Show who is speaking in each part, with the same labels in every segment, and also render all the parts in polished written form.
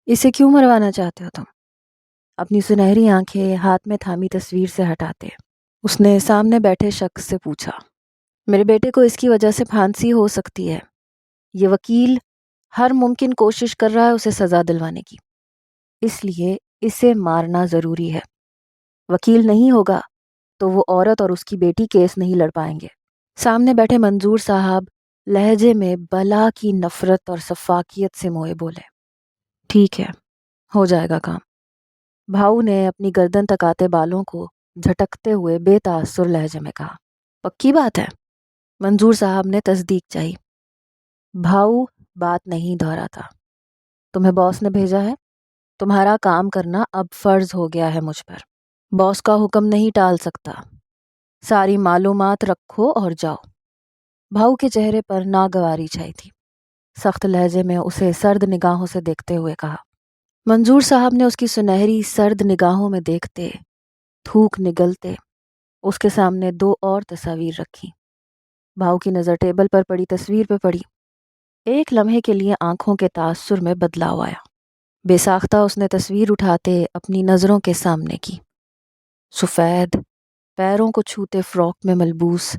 Speaker 1: اسے کیوں مروانا چاہتے ہو تم؟ اپنی سنہری آنکھیں ہاتھ میں تھامی تصویر سے ہٹاتے اس نے سامنے بیٹھے شخص سے پوچھا۔ میرے بیٹے کو اس کی وجہ سے پھانسی ہو سکتی ہے۔ یہ وکیل ہر ممکن کوشش کر رہا ہے اسے سزا دلوانے کی، اس لیے اسے مارنا ضروری ہے۔ وکیل نہیں ہوگا تو وہ عورت اور اس کی بیٹی کیس نہیں لڑ پائیں گے۔ سامنے بیٹھے منظور صاحب لہجے میں بلا کی نفرت اور سفاکیت سے موئے بولے۔ ٹھیک ہے، ہو جائے گا کام۔ بھاؤ نے اپنی گردن تکاتے بالوں کو جھٹکتے ہوئے بے تاثر لہجے میں کہا۔ پکی بات ہے؟ منظور صاحب نے تصدیق چاہی۔ بھاؤ بات نہیں دہراتا۔ تمہیں باس نے بھیجا ہے، تمہارا کام کرنا اب فرض ہو گیا ہے مجھ پر۔ باس کا حکم نہیں ٹال سکتا۔ ساری معلومات رکھو اور جاؤ۔ بھاؤ کے چہرے پر ناگواری چھائی تھی۔ سخت لہجے میں اسے سرد نگاہوں سے دیکھتے ہوئے کہا۔ منظور صاحب نے اس کی سنہری سرد نگاہوں میں دیکھتے تھوک نگلتے اس کے سامنے دو اور تصاویر رکھی۔ بھاؤ کی نظر ٹیبل پر پڑی تصویر پہ پڑی۔ ایک لمحے کے لیے آنکھوں کے تاثر میں بدلاؤ آیا۔ بے ساختہ اس نے تصویر اٹھاتے اپنی نظروں کے سامنے کی۔ سفید پیروں کو چھوتے فراک میں ملبوس،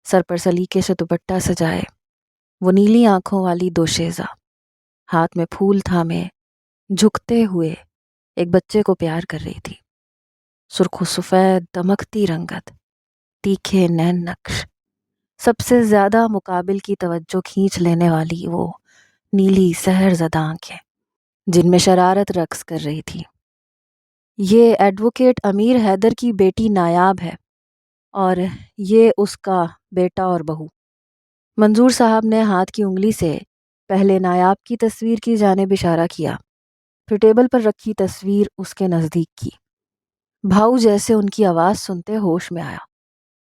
Speaker 1: سر پر سلیقے سے دوپٹہ سجائے، وہ نیلی آنکھوں والی دوشیزہ، ہاتھ میں پھول تھامے جھکتے ہوئے ایک بچے کو پیار کر رہی تھی۔ سرخ و سفید دمکتی رنگت، تیکھے نین نقش، سب سے زیادہ مقابل کی توجہ کھینچ لینے والی وہ نیلی سحر زدہ آنکھیں جن میں شرارت رقص کر رہی تھی۔ یہ ایڈوکیٹ امیر حیدر کی بیٹی نایاب ہے اور یہ اس کا بیٹا اور بہو۔ منظور صاحب نے ہاتھ کی انگلی سے پہلے نایاب کی تصویر کی جانب اشارہ کیا، پھر ٹیبل پر رکھی تصویر اس کے نزدیک کی۔ بھاؤ جیسے ان کی آواز سنتے ہوش میں آیا۔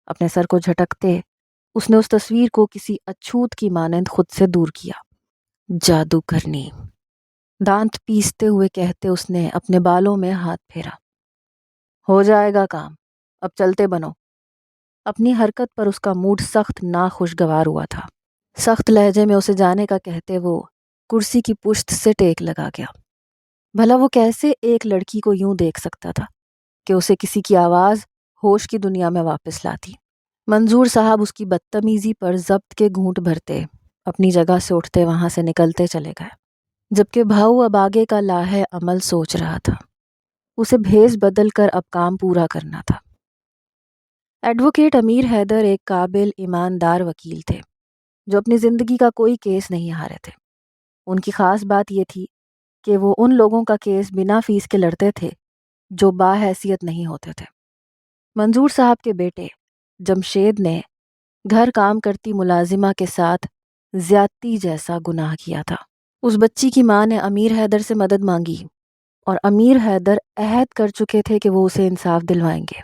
Speaker 1: اپنے سر کو جھٹکتے اس نے اس تصویر کو کسی اچھوت کی مانند خود سے دور کیا۔ جادو کرنی، دانت پیستے ہوئے کہتے اس نے اپنے بالوں میں ہاتھ پھیرا۔ ہو جائے گا کام، اب چلتے بنو۔ اپنی حرکت پر اس کا موڈ سخت ناخوشگوار ہوا تھا۔ سخت لہجے میں اسے جانے کا کہتے وہ کرسی کی پشت سے ٹیک لگا گیا۔ بھلا وہ کیسے ایک لڑکی کو یوں دیکھ سکتا تھا کہ اسے کسی کی آواز ہوش کی دنیا میں واپس لاتی۔ منظور صاحب اس کی بدتمیزی پر ضبط کے گھونٹ بھرتے اپنی جگہ سے اٹھتے وہاں سے نکلتے چلے گئے، جبکہ بھاؤ اب آگے کا لاہے عمل سوچ رہا تھا۔ اسے بھیس بدل کر اب کام پورا کرنا تھا۔ ایڈوکیٹ امیر حیدر ایک قابل ایماندار وکیل تھے جو اپنی زندگی کا کوئی کیس نہیں ہارے تھے۔ ان کی خاص بات یہ تھی کہ وہ ان لوگوں کا کیس بنا فیس کے لڑتے تھے جو باحیثیت نہیں ہوتے تھے۔ منظور صاحب کے بیٹے جمشید نے گھر کام کرتی ملازمہ کے ساتھ زیادتی جیسا گناہ کیا تھا۔ اس بچی کی ماں نے امیر حیدر سے مدد مانگی اور امیر حیدر عہد کر چکے تھے کہ وہ اسے انصاف دلوائیں گے۔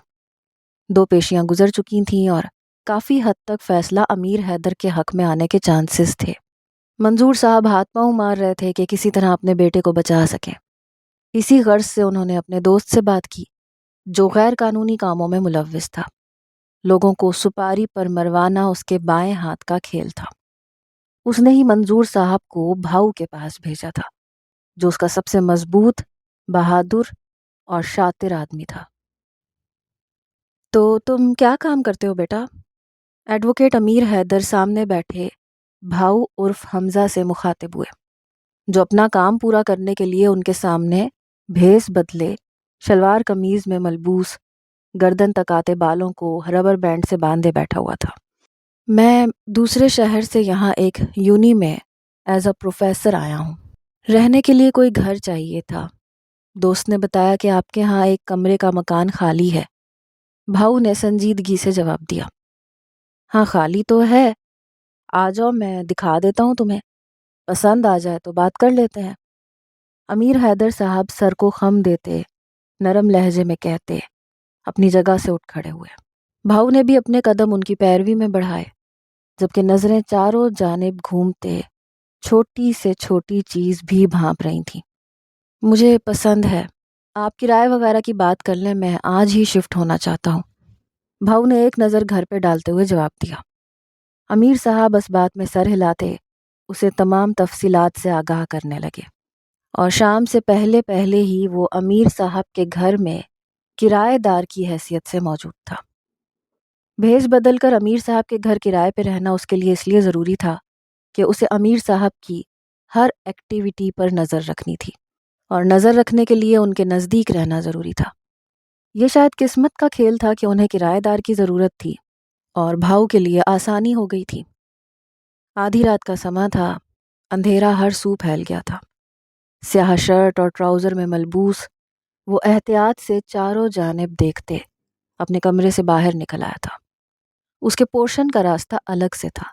Speaker 1: 2 پیشیاں گزر چکی تھیں اور کافی حد تک فیصلہ امیر حیدر کے حق میں آنے کے چانسز تھے۔ منظور صاحب ہاتھ پاؤں مار رہے تھے کہ کسی طرح اپنے بیٹے کو بچا سکیں۔ اسی غرض سے انہوں نے اپنے دوست سے بات کی جو غیر قانونی کاموں میں ملوث تھا۔ لوگوں کو سپاری پر مروانا اس کے بائیں ہاتھ کا کھیل تھا۔ اس نے ہی منظور صاحب کو بھاؤ کے پاس بھیجا تھا جو اس کا سب سے مضبوط، بہادر اور شاطر آدمی تھا۔ تو تم کیا کام کرتے ہو بیٹا؟ ایڈوکیٹ امیر حیدر سامنے بیٹھے بھاؤ عرف حمزہ سے مخاطب ہوئے جو اپنا کام پورا کرنے کے لیے ان کے سامنے بھیس بدلے شلوار قمیض میں ملبوس، گردن تکاتے بالوں کو ربر بینڈ سے باندھے بیٹھا ہوا تھا۔ میں دوسرے شہر سے یہاں ایک یونی میں ایز اے پروفیسر آیا ہوں۔ رہنے کے لیے کوئی گھر چاہیے تھا۔ دوست نے بتایا کہ آپ کے ہاں ایک کمرے کا مکان خالی ہے۔ بھاؤ نے سنجیدگی سے جواب دیا۔ ہاں خالی تو ہے، آ جاؤ میں دکھا دیتا ہوں تمہیں، پسند آ جائے تو بات کر لیتے ہیں۔ امیر حیدر صاحب سر کو خم دیتے نرم لہجے میں کہتے اپنی جگہ سے اٹھ کھڑے ہوئے۔ بھاؤ نے بھی اپنے قدم ان کی پیروی میں بڑھائے جبکہ نظریں چاروں جانب گھومتے چھوٹی سے چھوٹی چیز بھی بھانپ رہی تھیں۔ مجھے پسند ہے، آپ کرائے وغیرہ کی بات کر لیں، میں آج ہی شفٹ ہونا چاہتا ہوں۔ بھاؤ نے ایک نظر گھر پہ ڈالتے ہوئے جواب دیا۔ امیر صاحب اس بات میں سر ہلاتے اسے تمام تفصیلات سے آگاہ کرنے لگے۔ اور شام سے پہلے پہلے ہی وہ امیر صاحب کے گھر میں کرایہ دار کی حیثیت سے موجود تھا۔ بھیس بدل کر امیر صاحب کے گھر کرائے پہ رہنا اس کے لیے اس لیے ضروری تھا کہ اسے امیر صاحب کی ہر ایکٹیویٹی پر نظر رکھنی تھی، اور نظر رکھنے کے لیے ان کے نزدیک رہنا ضروری تھا۔ یہ شاید قسمت کا کھیل تھا کہ انہیں کرایہ دار کی ضرورت تھی اور بھاؤ کے لیے آسانی ہو گئی تھی۔ آدھی رات کا سماں تھا، اندھیرا ہر سو پھیل گیا تھا۔ سیاہ شرٹ اور ٹراؤزر میں ملبوس وہ احتیاط سے چاروں جانب دیکھتے اپنے کمرے سے باہر نکل آیا تھا۔ اس کے پورشن کا راستہ الگ سے تھا۔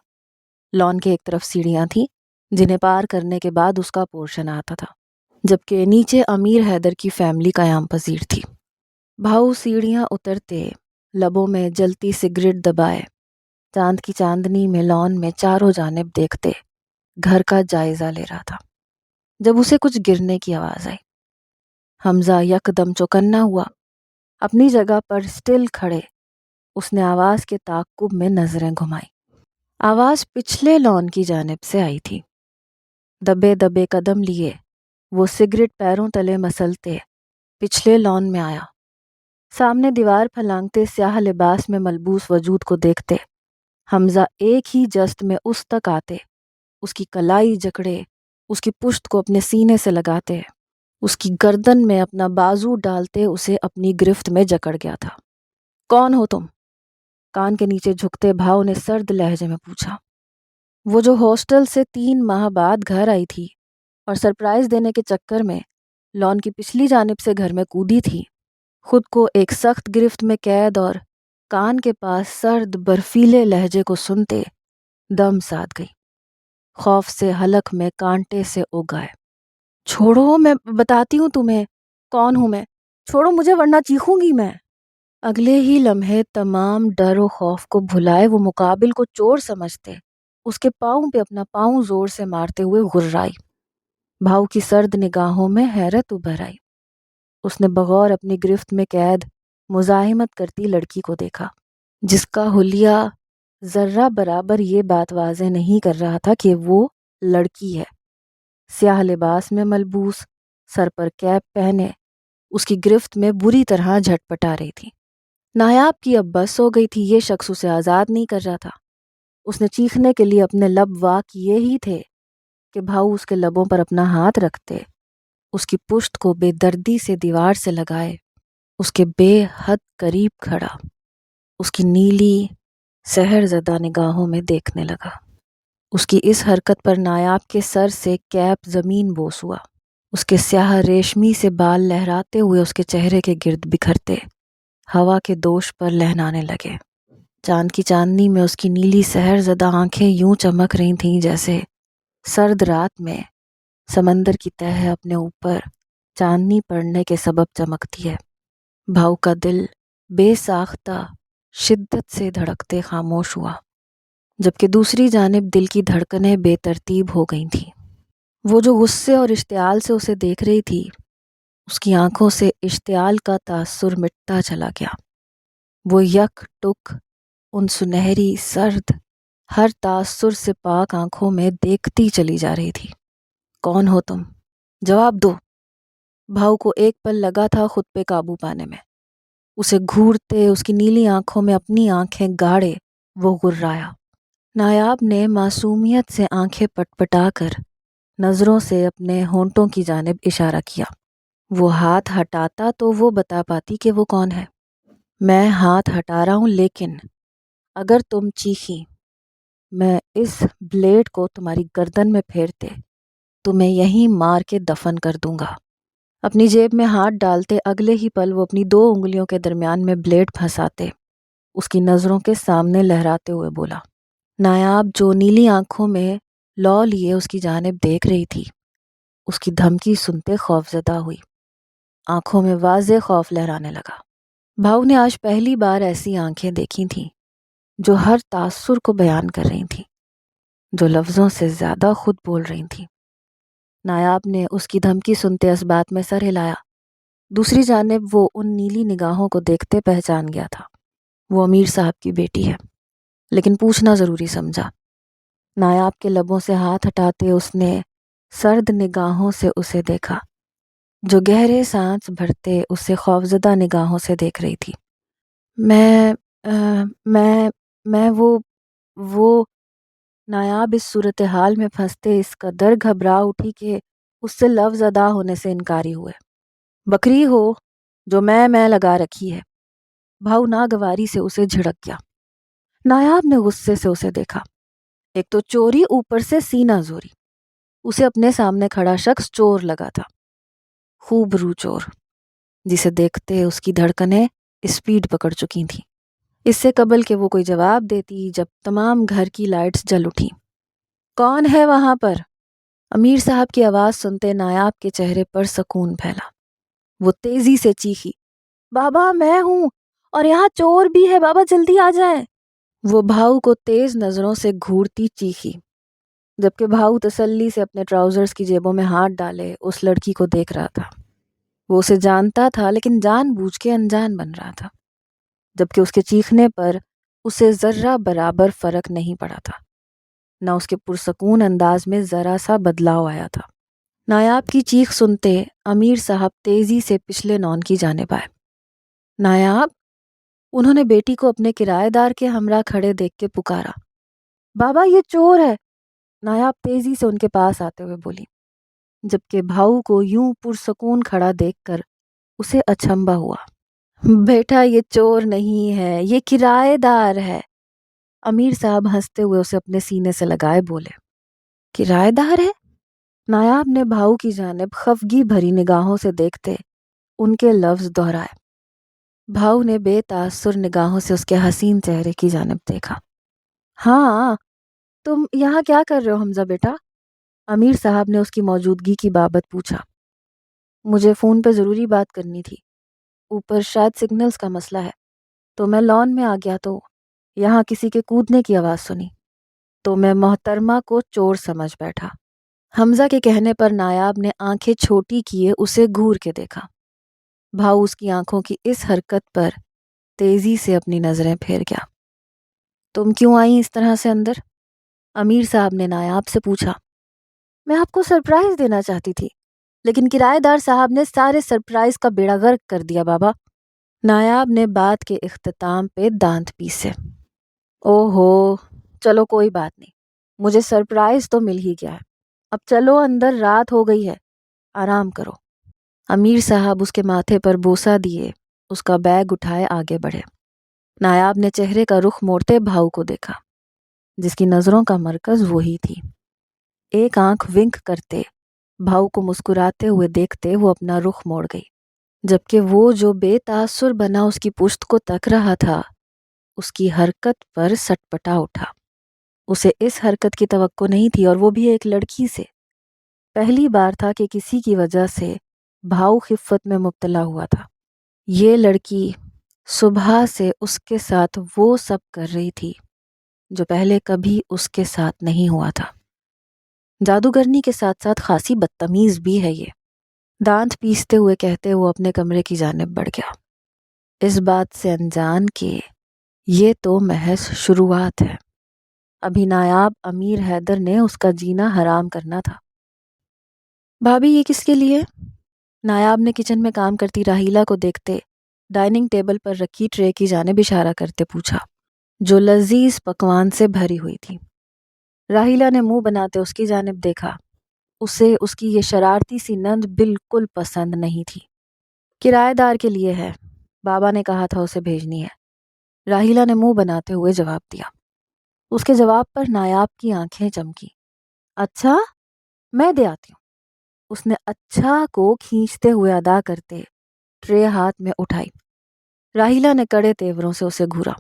Speaker 1: لان کے ایک طرف سیڑھیاں تھیں جنہیں پار کرنے کے بعد اس کا پورشن آتا تھا، جبکہ نیچے امیر حیدر کی فیملی قیام پذیر تھی۔ بھاؤ سیڑھیاں اترتے لبوں میں جلتی سگریٹ دبائے چاند کی چاندنی میں لان میں چاروں جانب دیکھتے گھر کا جائزہ لے رہا تھا، جب اسے کچھ گرنے کی آواز آئی۔ حمزہ یکدم چوکنا ہوا۔ اپنی جگہ پر سٹل کھڑے اس نے آواز کے تعاقب میں نظریں گھمائیں۔ آواز پچھلے لان کی جانب سے آئی تھی۔ دبے دبے قدم لیے وہ سگریٹ پیروں تلے مسلتے پچھلے لان میں آیا۔ سامنے دیوار پھلانگتے سیاہ لباس میں ملبوس وجود کو دیکھتے حمزہ ایک ہی جست میں اس تک آتے، اس کی کلائی جکڑے، اس کی پشت کو اپنے سینے سے لگاتے، اس کی گردن میں اپنا بازو ڈالتے اسے اپنی گرفت میں جکڑ گیا تھا۔ کون ہو تم؟ کان کے نیچے جھکتے بھاؤ نے سرد لہجے میں پوچھا۔ وہ جو ہاسٹل سے 3 ماہ بعد گھر آئی تھی اور سرپرائز دینے کے چکر میں لان کی پچھلی جانب سے گھر میں کودی تھی، خود کو ایک سخت گرفت میں قید اور کان کے پاس سرد برفیلے لہجے کو سنتے دم ساتھ گئی۔ خوف سے حلق میں کانٹے سے اگ آئے۔ چھوڑو، میں بتاتی ہوں تمہیں کون ہوں میں، چھوڑو مجھے ورنہ چیخوں گی میں۔ اگلے ہی لمحے تمام ڈر و خوف کو بھلائے وہ مقابل کو چور سمجھتے اس کے پاؤں پہ اپنا پاؤں زور سے مارتے ہوئے غرائی۔ بھاؤ کی سرد نگاہوں میں حیرت ابھر آئی۔ اس نے بغور اپنی گرفت میں قید مزاحمت کرتی لڑکی کو دیکھا، جس کا حلیہ ذرہ برابر یہ بات واضح نہیں کر رہا تھا کہ وہ لڑکی ہے۔ سیاہ لباس میں ملبوس، سر پر کیپ پہنے، اس کی گرفت میں بری طرح جھٹپٹا رہی تھی۔ نایاب کی اب بس ہو گئی تھی، یہ شخص اسے آزاد نہیں کر رہا تھا۔ اس نے چیخنے کے لیے اپنے لب وا کیے ہی تھے کہ بھاؤ اس کے لبوں پر اپنا ہاتھ رکھتے اس کی پشت کو بے دردی سے دیوار سے لگائے اس کے بے حد قریب کھڑا اس کی نیلی سحر زدہ نگاہوں میں دیکھنے لگا۔ اس کی اس حرکت پر نایاب کے سر سے کیپ زمین بوس ہوا۔ اس کے سیاہ ریشمی سے بال لہراتے ہوئے اس کے چہرے کے گرد بکھرتے ہوا کے دوش پر لہنانے لگے۔ چاند کی چاندنی میں اس کی نیلی سحر زدہ آنکھیں یوں چمک رہی تھیں جیسے سرد رات میں سمندر کی تہہ اپنے اوپر چاندنی پڑنے کے سبب چمکتی ہے۔ بھاؤ کا دل بے ساختہ شدت سے دھڑکتے خاموش ہوا، جبکہ دوسری جانب دل کی دھڑکنیں بے ترتیب ہو گئی تھیں۔ وہ جو غصے اور اشتعال سے اسے دیکھ رہی تھی، اس کی آنکھوں سے اشتعال کا تاثر مٹتا چلا گیا۔ وہ یک ٹک ان سنہری سرد ہر تاثر سے پاک آنکھوں میں دیکھتی چلی جا رہی تھی۔ کون ہو تم؟ جواب دو۔ بھاؤ کو ایک پل لگا تھا خود پہ قابو پانے میں۔ اسے گھورتے اس کی نیلی آنکھوں میں اپنی آنکھیں گاڑے وہ غرایا۔ نایاب نے معصومیت سے آنکھیں پٹپٹا کر نظروں سے اپنے ہونٹوں کی جانب اشارہ کیا۔ وہ ہاتھ ہٹاتا تو وہ بتا پاتی کہ وہ کون ہے۔ میں ہاتھ ہٹا رہا ہوں، لیکن اگر تم چیخی میں اس بلیڈ کو تمہاری گردن میں پھیرتے تمہیں یہیں مار کے دفن کر دوں گا۔ اپنی جیب میں ہاتھ ڈالتے اگلے ہی پل وہ اپنی 2 انگلیوں کے درمیان میں بلیڈ پھنساتے اس کی نظروں کے سامنے لہراتے ہوئے بولا۔ نایاب جو نیلی آنکھوں میں لو لیے اس کی جانب دیکھ رہی تھی، اس کی دھمکی سنتے خوفزدہ ہوئی۔ آنکھوں میں واضح خوف لہرانے لگا۔ بھاؤ نے آج پہلی بار ایسی آنکھیں دیکھی تھیں جو ہر تاثر کو بیان کر رہی تھیں، جو لفظوں سے زیادہ خود بول رہی تھیں۔ نایاب نے اس کی دھمکی سنتے اس بات میں سر ہلایا۔ دوسری جانب وہ ان نیلی نگاہوں کو دیکھتے پہچان گیا تھا۔ وہ امیر صاحب کی بیٹی ہے، لیکن پوچھنا ضروری سمجھا۔ نایاب کے لبوں سے ہاتھ ہٹاتے اس نے سرد نگاہوں سے اسے دیکھا، جو گہرے سانس بھرتے اسے خوفزدہ نگاہوں سے دیکھ رہی تھی۔ میں آ، میں وہ نایاب اس صورتحال میں پھنستے اس قدر گھبرا اٹھی کہ اس سے لفظ ادا ہونے سے انکاری ہوئے۔ بکری ہو جو میں لگا رکھی ہے، بھاؤ ناگواری سے اسے جھڑک گیا۔ نایاب نے غصے سے اسے دیکھا، ایک تو چوری، اوپر سے سینہ زوری۔ اسے اپنے سامنے کھڑا شخص چور لگا تھا، خوب رو چور، جسے دیکھتے اس کی دھڑکنیں اسپیڈ پکڑ چکی تھیں۔ اس سے قبل کہ وہ کوئی جواب دیتی، جب تمام گھر کی لائٹس جل اٹھی۔ کون ہے وہاں پر؟ امیر صاحب کی آواز سنتے نایاب کے چہرے پر سکون پھیلا۔ وہ تیزی سے چیخی، بابا میں ہوں، اور یہاں چور بھی ہے، بابا جلدی آ جائیں۔ وہ بھاؤ کو تیز نظروں سے گھورتی چیخی، جبکہ بھاؤ تسلی سے اپنے ٹراؤزرز کی جیبوں میں ہاتھ ڈالے اس لڑکی کو دیکھ رہا تھا۔ وہ اسے جانتا تھا، لیکن جان بوجھ کے انجان بن رہا تھا، جبکہ اس کے چیخنے پر اسے ذرہ برابر فرق نہیں پڑا تھا، نہ اس کے پرسکون انداز میں ذرا سا بدلاؤ آیا تھا۔ نایاب کی چیخ سنتے امیر صاحب تیزی سے پچھلے نون کی جانب آئے۔ نایاب؟ انہوں نے بیٹی کو اپنے کرایہ دار کے ہمراہ کھڑے دیکھ کے پکارا۔ بابا یہ چور ہے، نایاب تیزی سے ان کے پاس آتے ہوئے بولی، جبکہ بھاؤ کو یوں پرسکون کھڑا دیکھ کر اسے اچنبھا ہوا۔ بیٹا یہ چور نہیں ہے، یہ کرایہ دار ہے۔ امیر صاحب ہنستے ہوئے اسے اپنے سینے سے لگائے بولے۔ کرایہ دار ہے؟ نایاب نے بھاؤ کی جانب خفگی بھری نگاہوں سے دیکھتے ان کے لفظ دہرائے۔ بھاؤ نے بے تاثر نگاہوں سے اس کے حسین چہرے کی جانب دیکھا۔ ہاں، تم یہاں کیا کر رہے ہو حمزہ بیٹا؟ امیر صاحب نے اس کی موجودگی کی بابت پوچھا۔ مجھے فون پہ ضروری بات کرنی تھی، اوپر شاید سگنلز کا مسئلہ ہے، تو میں لان میں آ گیا تو یہاں کسی کے کودنے کی آواز سنی، تو میں محترمہ کو چور سمجھ بیٹھا۔ حمزہ کے کہنے پر نایاب نے آنکھیں چھوٹی کیے اسے گھور کے دیکھا۔ بھاؤ اس کی آنکھوں کی اس حرکت پر تیزی سے اپنی نظریں پھیر گیا۔ تم کیوں آئی اس طرح سے اندر؟ امیر صاحب نے نایاب سے پوچھا۔ میں آپ کو سرپرائز دینا چاہتی تھی، لیکن کرایہ دار صاحب نے سارے سرپرائز کا بیڑا غرق کر دیا بابا۔ نایاب نے بات کے اختتام پہ دانت پیسے۔ اوہو، چلو کوئی بات نہیں، مجھے سرپرائز تو مل ہی گیا ہے، اب چلو اندر، رات ہو گئی ہے، آرام کرو۔ امیر صاحب اس کے ماتھے پر بوسہ دیے اس کا بیگ اٹھائے آگے بڑھے۔ نایاب نے چہرے کا رخ موڑتے بھاؤ کو دیکھا، جس کی نظروں کا مرکز وہی تھی۔ ایک آنکھ ونک کرتے بھاؤ کو مسکراتے ہوئے دیکھتے وہ اپنا رخ موڑ گئی، جبکہ وہ جو بے تاثر بنا اس کی پشت کو تک رہا تھا، اس کی حرکت پر سٹپٹا اٹھا۔ اسے اس حرکت کی توقع نہیں تھی، اور وہ بھی ایک لڑکی سے۔ پہلی بار تھا کہ کسی کی وجہ سے بھاؤ خفت میں مبتلا ہوا تھا۔ یہ لڑکی صبح سے اس کے ساتھ وہ سب کر رہی تھی جو پہلے کبھی اس کے ساتھ نہیں ہوا تھا۔ جادوگرنی کے ساتھ ساتھ خاصی بدتمیز بھی ہے یہ، دانت پیستے ہوئے کہتے وہ اپنے کمرے کی جانب بڑھ گیا، اس بات سے انجان کہ یہ تو محض شروعات ہے، ابھی نایاب امیر حیدر نے اس کا جینا حرام کرنا تھا۔ بھابھی یہ کس کے لیے؟ نایاب نے کچن میں کام کرتی راہیلہ کو دیکھتے ڈائننگ ٹیبل پر رکھی ٹرے کی جانب اشارہ کرتے پوچھا، جو لذیذ پکوان سے بھری ہوئی تھی۔ راہیلہ نے منہ بناتے اس کی جانب دیکھا، اسے اس کی یہ شرارتی سی نند بالکل پسند نہیں تھی۔ کرایہ دار کے لیے ہے، بابا نے کہا تھا اسے بھیجنی ہے، راہیلہ نے منہ بناتے ہوئے جواب دیا۔ اس کے جواب پر نایاب کی آنکھیں چمکی۔ اچھا، میں دے آتی ہوں۔ اس نے اچھا کو کھینچتے ہوئے ادا کرتے ٹرے ہاتھ میں اٹھائی۔ راہیلہ نے کڑے تیوروں سے اسے گھورا۔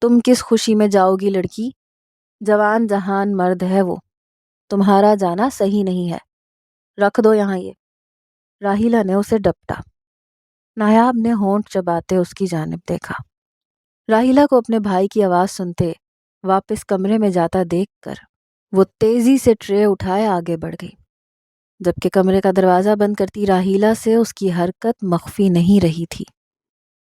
Speaker 1: تم کس خوشی میں جاؤ گی لڑکی؟ جوان جہان مرد ہے وہ، تمہارا جانا صحیح نہیں ہے، رکھ دو یہاں یہ۔ راہیلہ نے اسے ڈپٹا۔ نایاب نے ہونٹ چباتے اس کی جانب دیکھا۔ راہیلہ کو اپنے بھائی کی آواز سنتے واپس کمرے میں جاتا دیکھ کر وہ تیزی سے ٹرے اٹھائے آگے بڑھ گئی، جبکہ کمرے کا دروازہ بند کرتی راہیلہ سے اس کی حرکت مخفی نہیں رہی تھی۔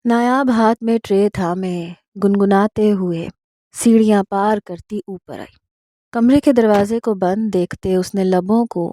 Speaker 1: نایاب ہاتھ میں ٹرے تھامے گنگناتے ہوئے سیڑھیاں پار کرتی اوپر آئی۔ کمرے کے دروازے کو بند دیکھتے اس نے لبوں کو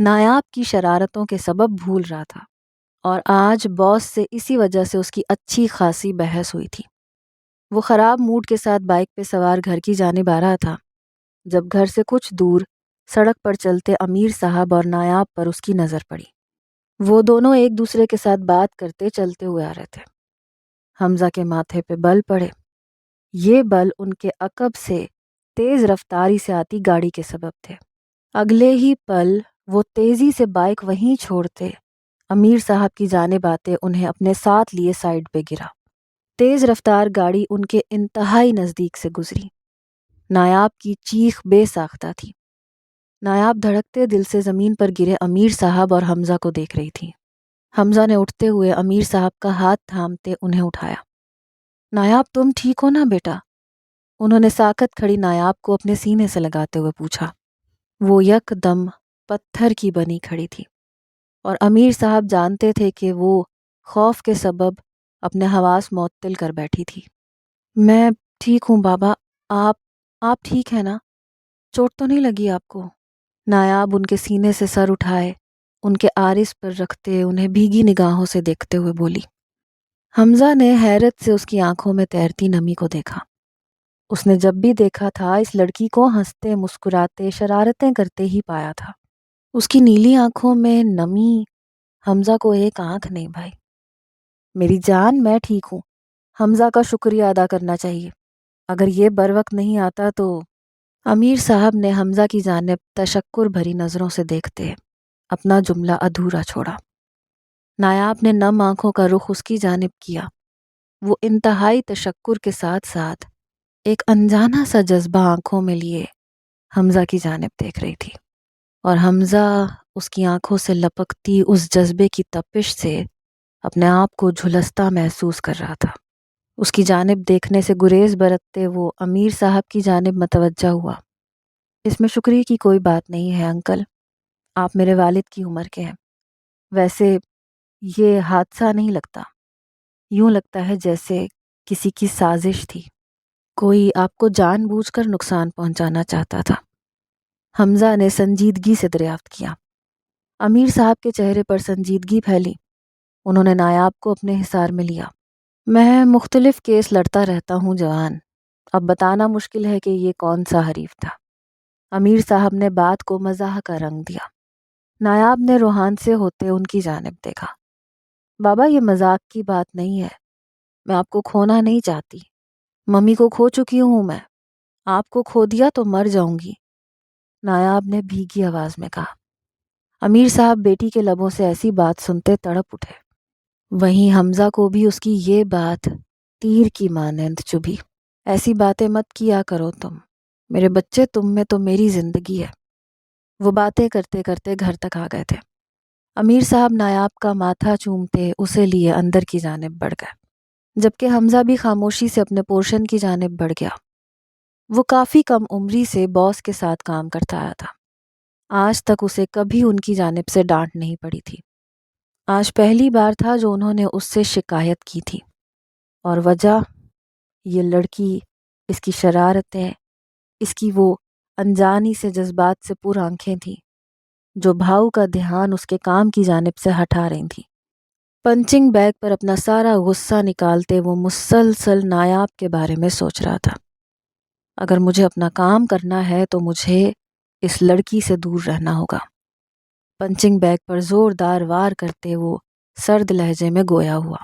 Speaker 1: نایاب کی شرارتوں کے سبب بھول رہا تھا، اور آج باس سے اسی وجہ سے اس کی اچھی خاصی بحث ہوئی تھی۔ وہ خراب موڈ کے ساتھ بائک پہ سوار گھر کی جانب آ رہا تھا جب گھر سے کچھ دور سڑک پر چلتے امیر صاحب اور نایاب پر اس کی نظر پڑی۔ وہ دونوں ایک دوسرے کے ساتھ بات کرتے چلتے ہوئے آ رہے تھے۔ حمزہ کے ماتھے پہ بل پڑے۔ یہ بل ان کے عقب سے تیز رفتاری سے آتی گاڑی کے سبب تھے۔ اگلے ہی پل وہ تیزی سے بائک وہیں چھوڑتے امیر صاحب کی جانب آتے انہیں اپنے ساتھ لیے سائیڈ پہ گرا۔ تیز رفتار گاڑی ان کے انتہائی نزدیک سے گزری۔ نایاب کی چیخ بے ساختہ تھی۔ نایاب دھڑکتے دل سے زمین پر گرے امیر صاحب اور حمزہ کو دیکھ رہی تھی۔ حمزہ نے اٹھتے ہوئے امیر صاحب کا ہاتھ تھامتے انہیں اٹھایا۔ نایاب تم ٹھیک ہو نا بیٹا؟ انہوں نے ساکت کھڑی نایاب کو اپنے سینے سے لگاتے ہوئے پوچھا۔ وہ یک دم پتھر کی بنی کھڑی تھی، اور امیر صاحب جانتے تھے کہ وہ خوف کے سبب اپنے حواس معطل کر بیٹھی تھی۔ میں ٹھیک ہوں بابا، آپ ٹھیک ہیں نا؟ چوٹ تو نہیں لگی آپ کو؟ نایاب ان کے سینے سے سر اٹھائے ان کے عارض پر رکھتے انہیں بھیگی نگاہوں سے دیکھتے ہوئے بولی۔ حمزہ نے حیرت سے اس کی آنکھوں میں تیرتی نمی کو دیکھا۔ اس نے جب بھی دیکھا تھا اس لڑکی کو ہنستے مسکراتے شرارتیں کرتے ہی پایا تھا۔ اس کی نیلی آنکھوں میں نمی حمزہ کو ایک آنکھ نہیں بھائی۔ میری جان میں ٹھیک ہوں، حمزہ کا شکریہ ادا کرنا چاہیے، اگر یہ بروقت نہیں آتا تو۔ امیر صاحب نے حمزہ کی جانب تشکر بھری نظروں سے دیکھتے اپنا جملہ ادھورا چھوڑا۔ نایاب نے نم آنکھوں کا رخ اس کی جانب کیا۔ وہ انتہائی تشکر کے ساتھ ساتھ ایک انجانا سا جذبہ آنکھوں میں لیے حمزہ کی جانب دیکھ رہی تھی، اور حمزہ اس کی آنکھوں سے لپکتی اس جذبے کی تپش سے اپنے آپ کو جھلستا محسوس کر رہا تھا۔ اس کی جانب دیکھنے سے گریز برتتے وہ امیر صاحب کی جانب متوجہ ہوا۔ اس میں شکریہ کی کوئی بات نہیں ہے انکل، آپ میرے والد کی عمر کے ہیں۔ ویسے یہ حادثہ نہیں لگتا، یوں لگتا ہے جیسے کسی کی سازش تھی، کوئی آپ کو جان بوجھ کر نقصان پہنچانا چاہتا تھا۔ حمزہ نے سنجیدگی سے دریافت کیا۔ امیر صاحب کے چہرے پر سنجیدگی پھیلی۔ انہوں نے نایاب کو اپنے حصار میں لیا۔ میں مختلف کیس لڑتا رہتا ہوں جوان، اب بتانا مشکل ہے کہ یہ کون سا حریف تھا۔ امیر صاحب نے بات کو مزاح کا رنگ دیا۔ نایاب نے روحان سے ہوتے ان کی جانب دیکھا۔ بابا یہ مذاق کی بات نہیں ہے، میں آپ کو کھونا نہیں چاہتی، ممی کو کھو چکی ہوں میں، آپ کو کھو دیا تو مر جاؤں گی، نایاب نے بھیگی آواز میں کہا۔ امیر صاحب بیٹی کے لبوں سے ایسی بات سنتے تڑپ اٹھے۔ وہیں حمزہ کو بھی اس کی یہ بات تیر کی مانند چبھی۔ ایسی باتیں مت کیا کرو تم، میرے بچے تم میں تو میری زندگی ہے۔ وہ باتیں کرتے کرتے گھر تک آ گئے تھے۔ امیر صاحب نایاب کا ماتھا چومتے اسے لیے اندر کی جانب بڑھ گئے، جبکہ حمزہ بھی خاموشی سے اپنے پورشن کی جانب بڑھ گیا۔ وہ کافی کم عمری سے باس کے ساتھ کام کرتا آیا تھا۔ آج تک اسے کبھی ان کی جانب سے ڈانٹ نہیں پڑی تھی۔ آج پہلی بار تھا جو انہوں نے اس سے شکایت کی تھی، اور وجہ یہ لڑکی، اس کی شرارتیں، اس کی وہ انجانی سے جذبات سے پر آنکھیں تھیں جو بھاؤ کا دھیان اس کے کام کی جانب سے ہٹا رہی تھیں۔ پنچنگ بیگ پر اپنا سارا غصہ نکالتے وہ مسلسل نایاب کے بارے میں سوچ رہا تھا۔ اگر مجھے اپنا کام کرنا ہے تو مجھے اس لڑکی سے دور رہنا ہوگا۔ پنچنگ بیگ پر زوردار وار کرتے وہ سرد لہجے میں گویا ہوا۔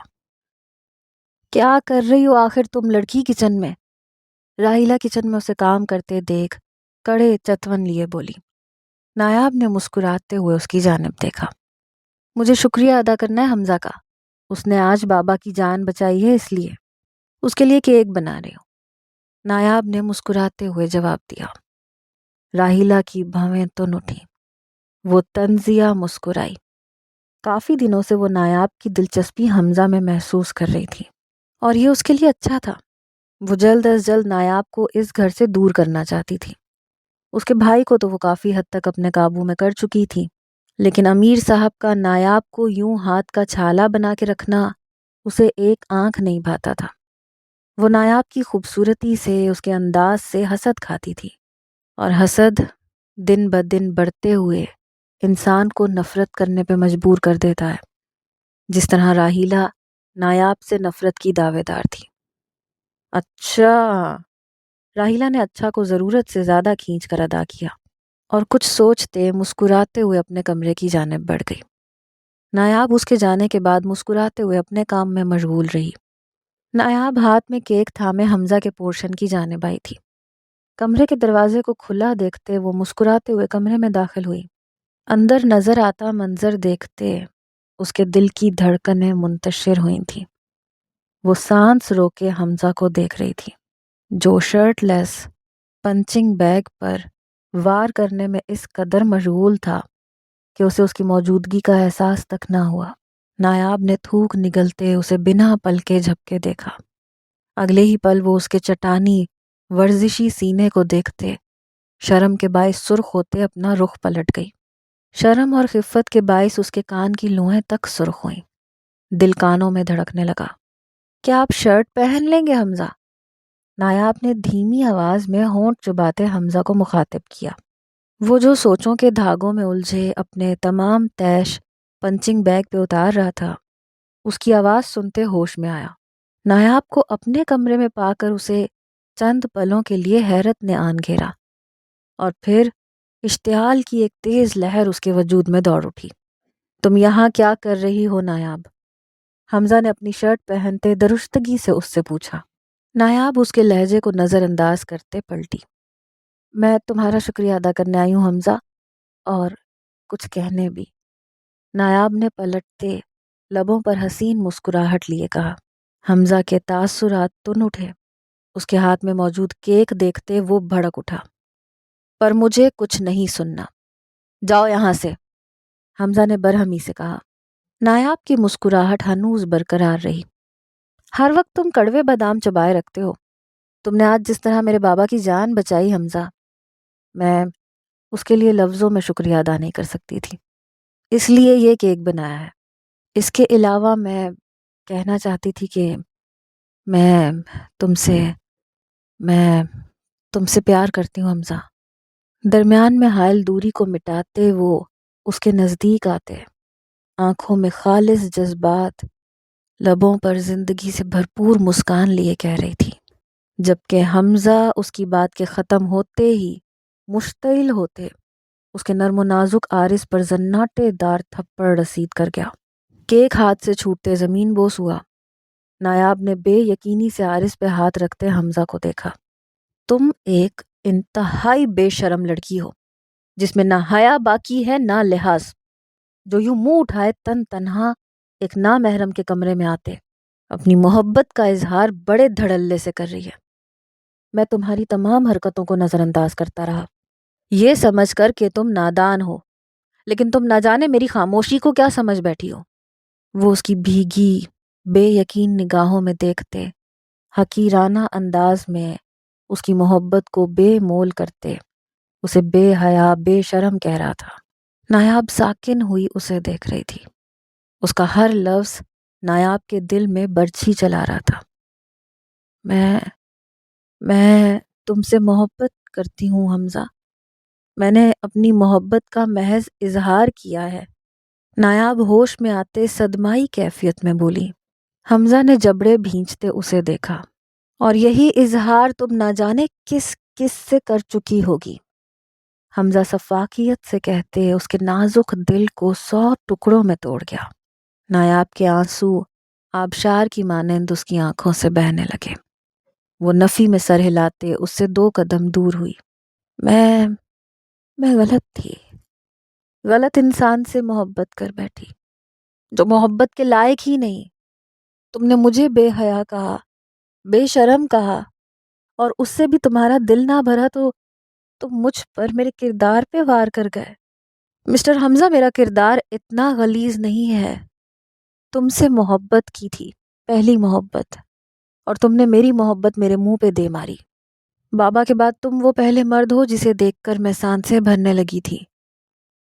Speaker 1: کیا کر رہی ہو آخر تم لڑکی کچن میں؟ راحیلہ کچن میں اسے کام کرتے دیکھ کڑے چتون لیے بولی۔ نایاب نے مسکراتے ہوئے اس کی جانب دیکھا۔ مجھے شکریہ ادا کرنا ہے حمزہ کا، اس نے آج بابا کی جان بچائی ہے، اس لیے اس کے لیے کیک بنا رہی ہوں، نایاب نے مسکراتے ہوئے جواب دیا۔ راحیلہ کی بھویں تو اٹھیں۔ وہ طنزیہ مسکرائی۔ کافی دنوں سے وہ نایاب کی دلچسپی حمزہ میں محسوس کر رہی تھی، اور یہ اس کے لیے اچھا تھا۔ وہ جلد از جلد نایاب کو اس گھر سے دور کرنا چاہتی تھی۔ اس کے بھائی کو تو وہ کافی حد تک اپنے قابو میں کر چکی تھی، لیکن امیر صاحب کا نایاب کو یوں ہاتھ کا چھالا بنا کے رکھنا اسے ایک آنکھ نہیں بھاتا تھا۔ وہ نایاب کی خوبصورتی سے، اس کے انداز سے حسد کھاتی تھی، اور حسد دن بدن بڑھتے ہوئے انسان کو نفرت کرنے پہ مجبور کر دیتا ہے، جس طرح راحیلہ نایاب سے نفرت کی دعوے دار تھی۔ اچھا، راحیلہ نے اچھا کو ضرورت سے زیادہ کھینچ کر ادا کیا اور کچھ سوچتے مسکراتے ہوئے اپنے کمرے کی جانب بڑھ گئی۔ نایاب اس کے جانے کے بعد مسکراتے ہوئے اپنے کام میں مشغول رہی۔ نایاب ہاتھ میں کیک تھامے حمزہ کے پورشن کی جانب آئی تھی۔ کمرے کے دروازے کو کھلا دیکھتے وہ مسکراتے ہوئے کمرے میں داخل ہوئی۔ اندر نظر آتا منظر دیکھتے اس کے دل کی دھڑکنیں منتشر ہوئی تھیں۔ وہ سانس روکے حمزہ کو دیکھ رہی تھی، جو شرٹ لیس پنچنگ بیگ پر وار کرنے میں اس قدر مشغول تھا کہ اسے اس کی موجودگی کا احساس تک نہ ہوا۔ نایاب نے تھوک نگلتے اسے بنا پلکے جھپکے دیکھا۔ اگلے ہی پل وہ اس کے چٹانی ورزشی سینے کو دیکھتے شرم کے باعث سرخ ہوتے اپنا رخ پلٹ گئی۔ شرم اور خفت کے باعث اس کے کان کی لوہیں تک سرخ ہوئیں۔ دل کانوں میں دھڑکنے لگا۔ کیا آپ شرٹ پہن لیں گے حمزہ؟ نایاب نے دھیمی آواز میں ہونٹ چباتے حمزہ کو مخاطب کیا۔ وہ جو سوچوں کے دھاگوں میں الجھے اپنے تمام تیش پنچنگ بیگ پہ اتار رہا تھا، اس کی آواز سنتے ہوش میں آیا۔ نایاب کو اپنے کمرے میں پا کر اسے چند پلوں کے لیے حیرت نے آن گھیرا اور پھر اشتعال کی ایک تیز لہر اس کے وجود میں دوڑ اٹھی۔ تم یہاں کیا کر رہی ہو نایاب؟ حمزہ نے اپنی شرٹ پہنتے درستگی سے اس سے پوچھا۔ نایاب اس کے لہجے کو نظر انداز کرتے پلٹی۔ میں تمہارا شکریہ ادا کرنے آئی ہوں حمزہ، اور کچھ کہنے بھی۔ نایاب نے پلٹتے لبوں پر حسین مسکراہٹ لیے کہا۔ حمزہ کے تاثرات تن اٹھے۔ اس کے ہاتھ میں موجود کیک دیکھتے وہ بھڑک اٹھا۔ پر مجھے کچھ نہیں سننا، جاؤ یہاں سے، حمزہ نے برہمی سے کہا۔ نایاب کی مسکراہٹ ہنوز برقرار رہی۔ ہر وقت تم کڑوے بادام چبائے رکھتے ہو۔ تم نے آج جس طرح میرے بابا کی جان بچائی حمزہ، میں اس کے لیے لفظوں میں شکریہ ادا نہیں کر سکتی تھی، اس لیے یہ کیک بنایا ہے۔ اس کے علاوہ میں کہنا چاہتی تھی کہ میں تم سے میں تم سے پیار کرتی ہوں حمزہ۔ درمیان میں حائل دوری کو مٹاتے وہ اس کے نزدیک آتے، آنکھوں میں خالص جذبات، لبوں پر زندگی سے بھرپور مسکان لیے کہہ رہی تھی، جبکہ حمزہ اس کی بات کے ختم ہوتے ہی مشتعل ہوتے اس کے نرم و نازک عارض پر زناٹے دار تھپڑ رسید کر گیا۔ کیک ہاتھ سے چھوٹتے زمین بوس ہوا۔ نایاب نے بے یقینی سے عارض پہ ہاتھ رکھتے حمزہ کو دیکھا۔ تم ایک انتہائی بے شرم لڑکی ہو، جس میں نہ حیا باقی ہے نہ لحاظ، جو یوں منہ اٹھائے تن تنہا ایک نامحرم کے کمرے میں آتے اپنی محبت کا اظہار بڑے دھڑلے سے کر رہی ہے۔ میں تمہاری تمام حرکتوں کو نظر انداز کرتا رہا، یہ سمجھ کر کہ تم نادان ہو، لیکن تم نہ جانے میری خاموشی کو کیا سمجھ بیٹھی ہو۔ وہ اس کی بھیگی بے یقین نگاہوں میں دیکھتے حقیرانہ انداز میں اس کی محبت کو بے مول کرتے اسے بے حیا بے شرم کہہ رہا تھا۔ نایاب ساکن ہوئی اسے دیکھ رہی تھی۔ اس کا ہر لفظ نایاب کے دل میں برچھی چلا رہا تھا۔ میں تم سے محبت کرتی ہوں حمزہ، میں نے اپنی محبت کا محض اظہار کیا ہے، نایاب ہوش میں آتے صدمائی کیفیت میں بولی۔ حمزہ نے جبڑے بھینچتے اسے دیکھا۔ اور یہی اظہار تم نہ جانے کس کس سے کر چکی ہوگی، حمزہ سفاکیت سے کہتے اس کے نازک دل کو 100 ٹکڑوں میں توڑ گیا۔ نایاب کے آنسو آبشار کی مانند اس کی آنکھوں سے بہنے لگے۔ وہ نفی میں سر ہلاتے اس سے 2 قدم دور ہوئی۔ میں غلط تھی، غلط انسان سے محبت کر بیٹھی، جو محبت کے لائق ہی نہیں۔ تم نے مجھے بے حیا کہا، بے شرم کہا، اور اس سے بھی تمہارا دل نہ بھرا تو تم مجھ پر میرے کردار پہ وار کر گئے۔ مسٹر حمزہ، میرا کردار اتنا غلیظ نہیں ہے۔ تم سے محبت کی تھی، پہلی محبت، اور تم نے میری محبت میرے منہ پہ دے ماری۔ بابا کے بعد تم وہ پہلے مرد ہو جسے دیکھ کر میں سانسیں بھرنے لگی تھی،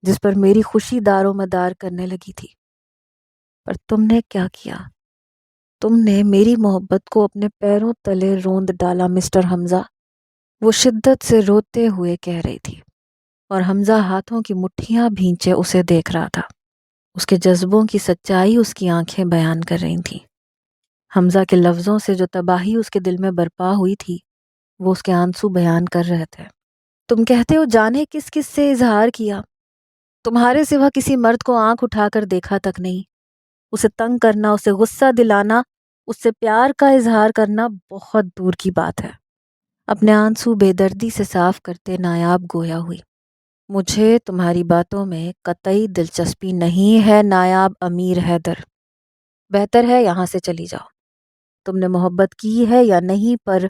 Speaker 1: جس پر میری خوشی دار و مدار کرنے لگی تھی۔ پر تم نے کیا کیا؟ تم نے میری محبت کو اپنے پیروں تلے روند ڈالا مسٹر حمزہ، وہ شدت سے روتے ہوئے کہہ رہی تھی۔ اور حمزہ ہاتھوں کی مٹھیاں بھینچے اسے دیکھ رہا تھا۔ اس کے جذبوں کی سچائی اس کی آنکھیں بیان کر رہی تھیں۔ حمزہ کے لفظوں سے جو تباہی اس کے دل میں برپا ہوئی تھی وہ اس کے آنسو بیان کر رہے تھے۔ تم کہتے ہو جانے کس کس سے اظہار کیا، تمہارے سوا کسی مرد کو آنکھ اٹھا کر دیکھا تک نہیں۔ اسے تنگ کرنا، اسے غصہ دلانا، اس سے پیار کا اظہار کرنا بہت دور کی بات ہے۔ اپنے آنسو بے دردی سے صاف کرتے نایاب گویا ہوئی۔ مجھے تمہاری باتوں میں قطعی دلچسپی نہیں ہے نایاب امیر حیدر، بہتر ہے یہاں سے چلی جاؤ۔ تم نے محبت کی ہے یا نہیں، پر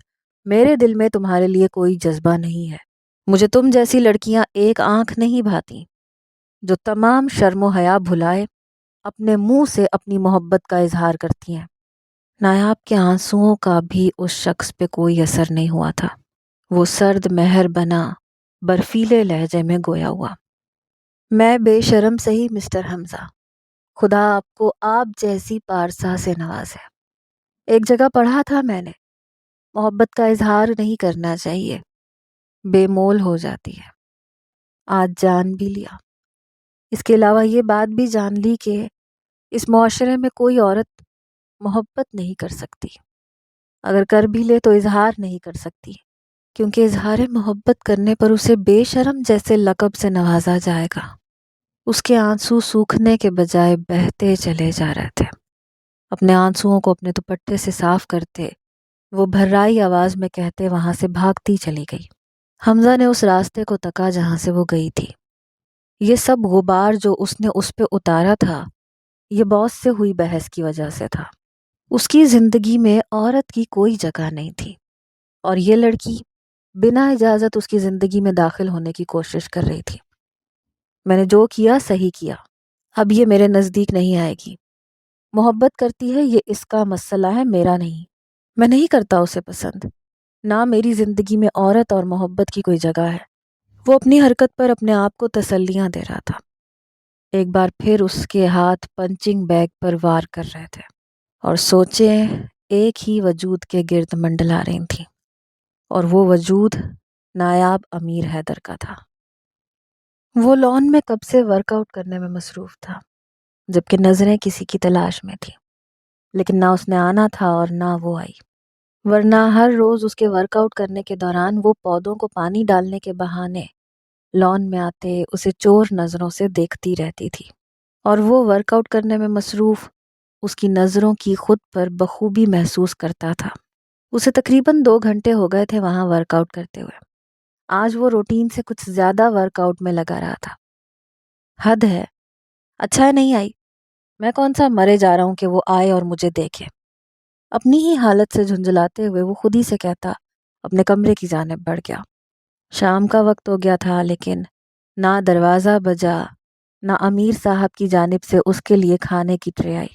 Speaker 1: میرے دل میں تمہارے لیے کوئی جذبہ نہیں ہے۔ مجھے تم جیسی لڑکیاں ایک آنکھ نہیں بھاتی جو تمام شرم و حیا بھلائے اپنے منہ سے اپنی محبت کا اظہار کرتی ہیں۔ نایاب کے آنسوؤں کا بھی اس شخص پہ کوئی اثر نہیں ہوا تھا۔ وہ سرد مہر بنا برفیلے لہجے میں گویا ہوا۔ میں بے شرم سہی مسٹر حمزہ، خدا آپ کو آپ جیسی پارسا سے نوازے۔ ایک جگہ پڑھا تھا میں نے، محبت کا اظہار نہیں کرنا چاہیے، بے مول ہو جاتی ہے۔ آج جان بھی لیا۔ اس کے علاوہ یہ بات بھی جان لی کہ اس معاشرے میں کوئی عورت محبت نہیں کر سکتی، اگر کر بھی لے تو اظہار نہیں کر سکتی، کیونکہ اظہار محبت کرنے پر اسے بے شرم جیسے لقب سے نوازا جائے گا۔ اس کے آنسو سوکھنے کے بجائے بہتے چلے جا رہے تھے۔ اپنے آنسوؤں کو اپنے دوپٹے سے صاف کرتے وہ بھررائی آواز میں کہتے وہاں سے بھاگتی چلی گئی۔ حمزہ نے اس راستے کو تکا جہاں سے وہ گئی تھی۔ یہ سب غبار جو اس نے اس پہ اتارا تھا یہ باس سے ہوئی بحث کی وجہ سے تھا۔ اس کی زندگی میں عورت کی کوئی جگہ نہیں تھی، اور یہ لڑکی بنا اجازت اس کی زندگی میں داخل ہونے کی کوشش کر رہی تھی۔ میں نے جو کیا صحیح کیا، اب یہ میرے نزدیک نہیں آئے گی۔ محبت کرتی ہے یہ اس کا مسئلہ ہے، میرا نہیں۔ میں نہیں کرتا اسے پسند، نہ میری زندگی میں عورت اور محبت کی کوئی جگہ ہے۔ وہ اپنی حرکت پر اپنے آپ کو تسلیاں دے رہا تھا۔ ایک بار پھر اس کے ہاتھ پنچنگ بیگ پر وار کر رہے تھے اور سوچیں ایک ہی وجود کے گرد منڈلا رہی تھیں، اور وہ وجود نایاب امیر حیدر کا تھا۔ وہ لان میں کب سے ورک آؤٹ کرنے میں مصروف تھا، جبکہ نظریں کسی کی تلاش میں تھیں، لیکن نہ اس نے آنا تھا اور نہ وہ آئی، ورنہ ہر روز اس کے ورک آؤٹ کرنے کے دوران وہ پودوں کو پانی ڈالنے کے بہانے لان میں آتے اسے چور نظروں سے دیکھتی رہتی تھی، اور وہ ورک آؤٹ کرنے میں مصروف اس کی نظروں کی خود پر بخوبی محسوس کرتا تھا۔ اسے تقریباً 2 گھنٹے ہو گئے تھے وہاں ورک آؤٹ کرتے ہوئے۔ آج وہ روٹین سے کچھ زیادہ ورک آؤٹ میں لگا رہا تھا۔ حد ہے، اچھا ہے نہیں آئی، میں کون سا مرے جا رہا ہوں کہ وہ آئے اور مجھے دیکھے۔ اپنی ہی حالت سے جھنجھلاتے ہوئے وہ خود ہی سے کہتا اپنے کمرے کی جانب بڑھ گیا۔ شام کا وقت ہو گیا تھا، لیکن نہ دروازہ بجا نہ امیر صاحب کی جانب سے اس کے لیے کھانے کی ٹرے آئی۔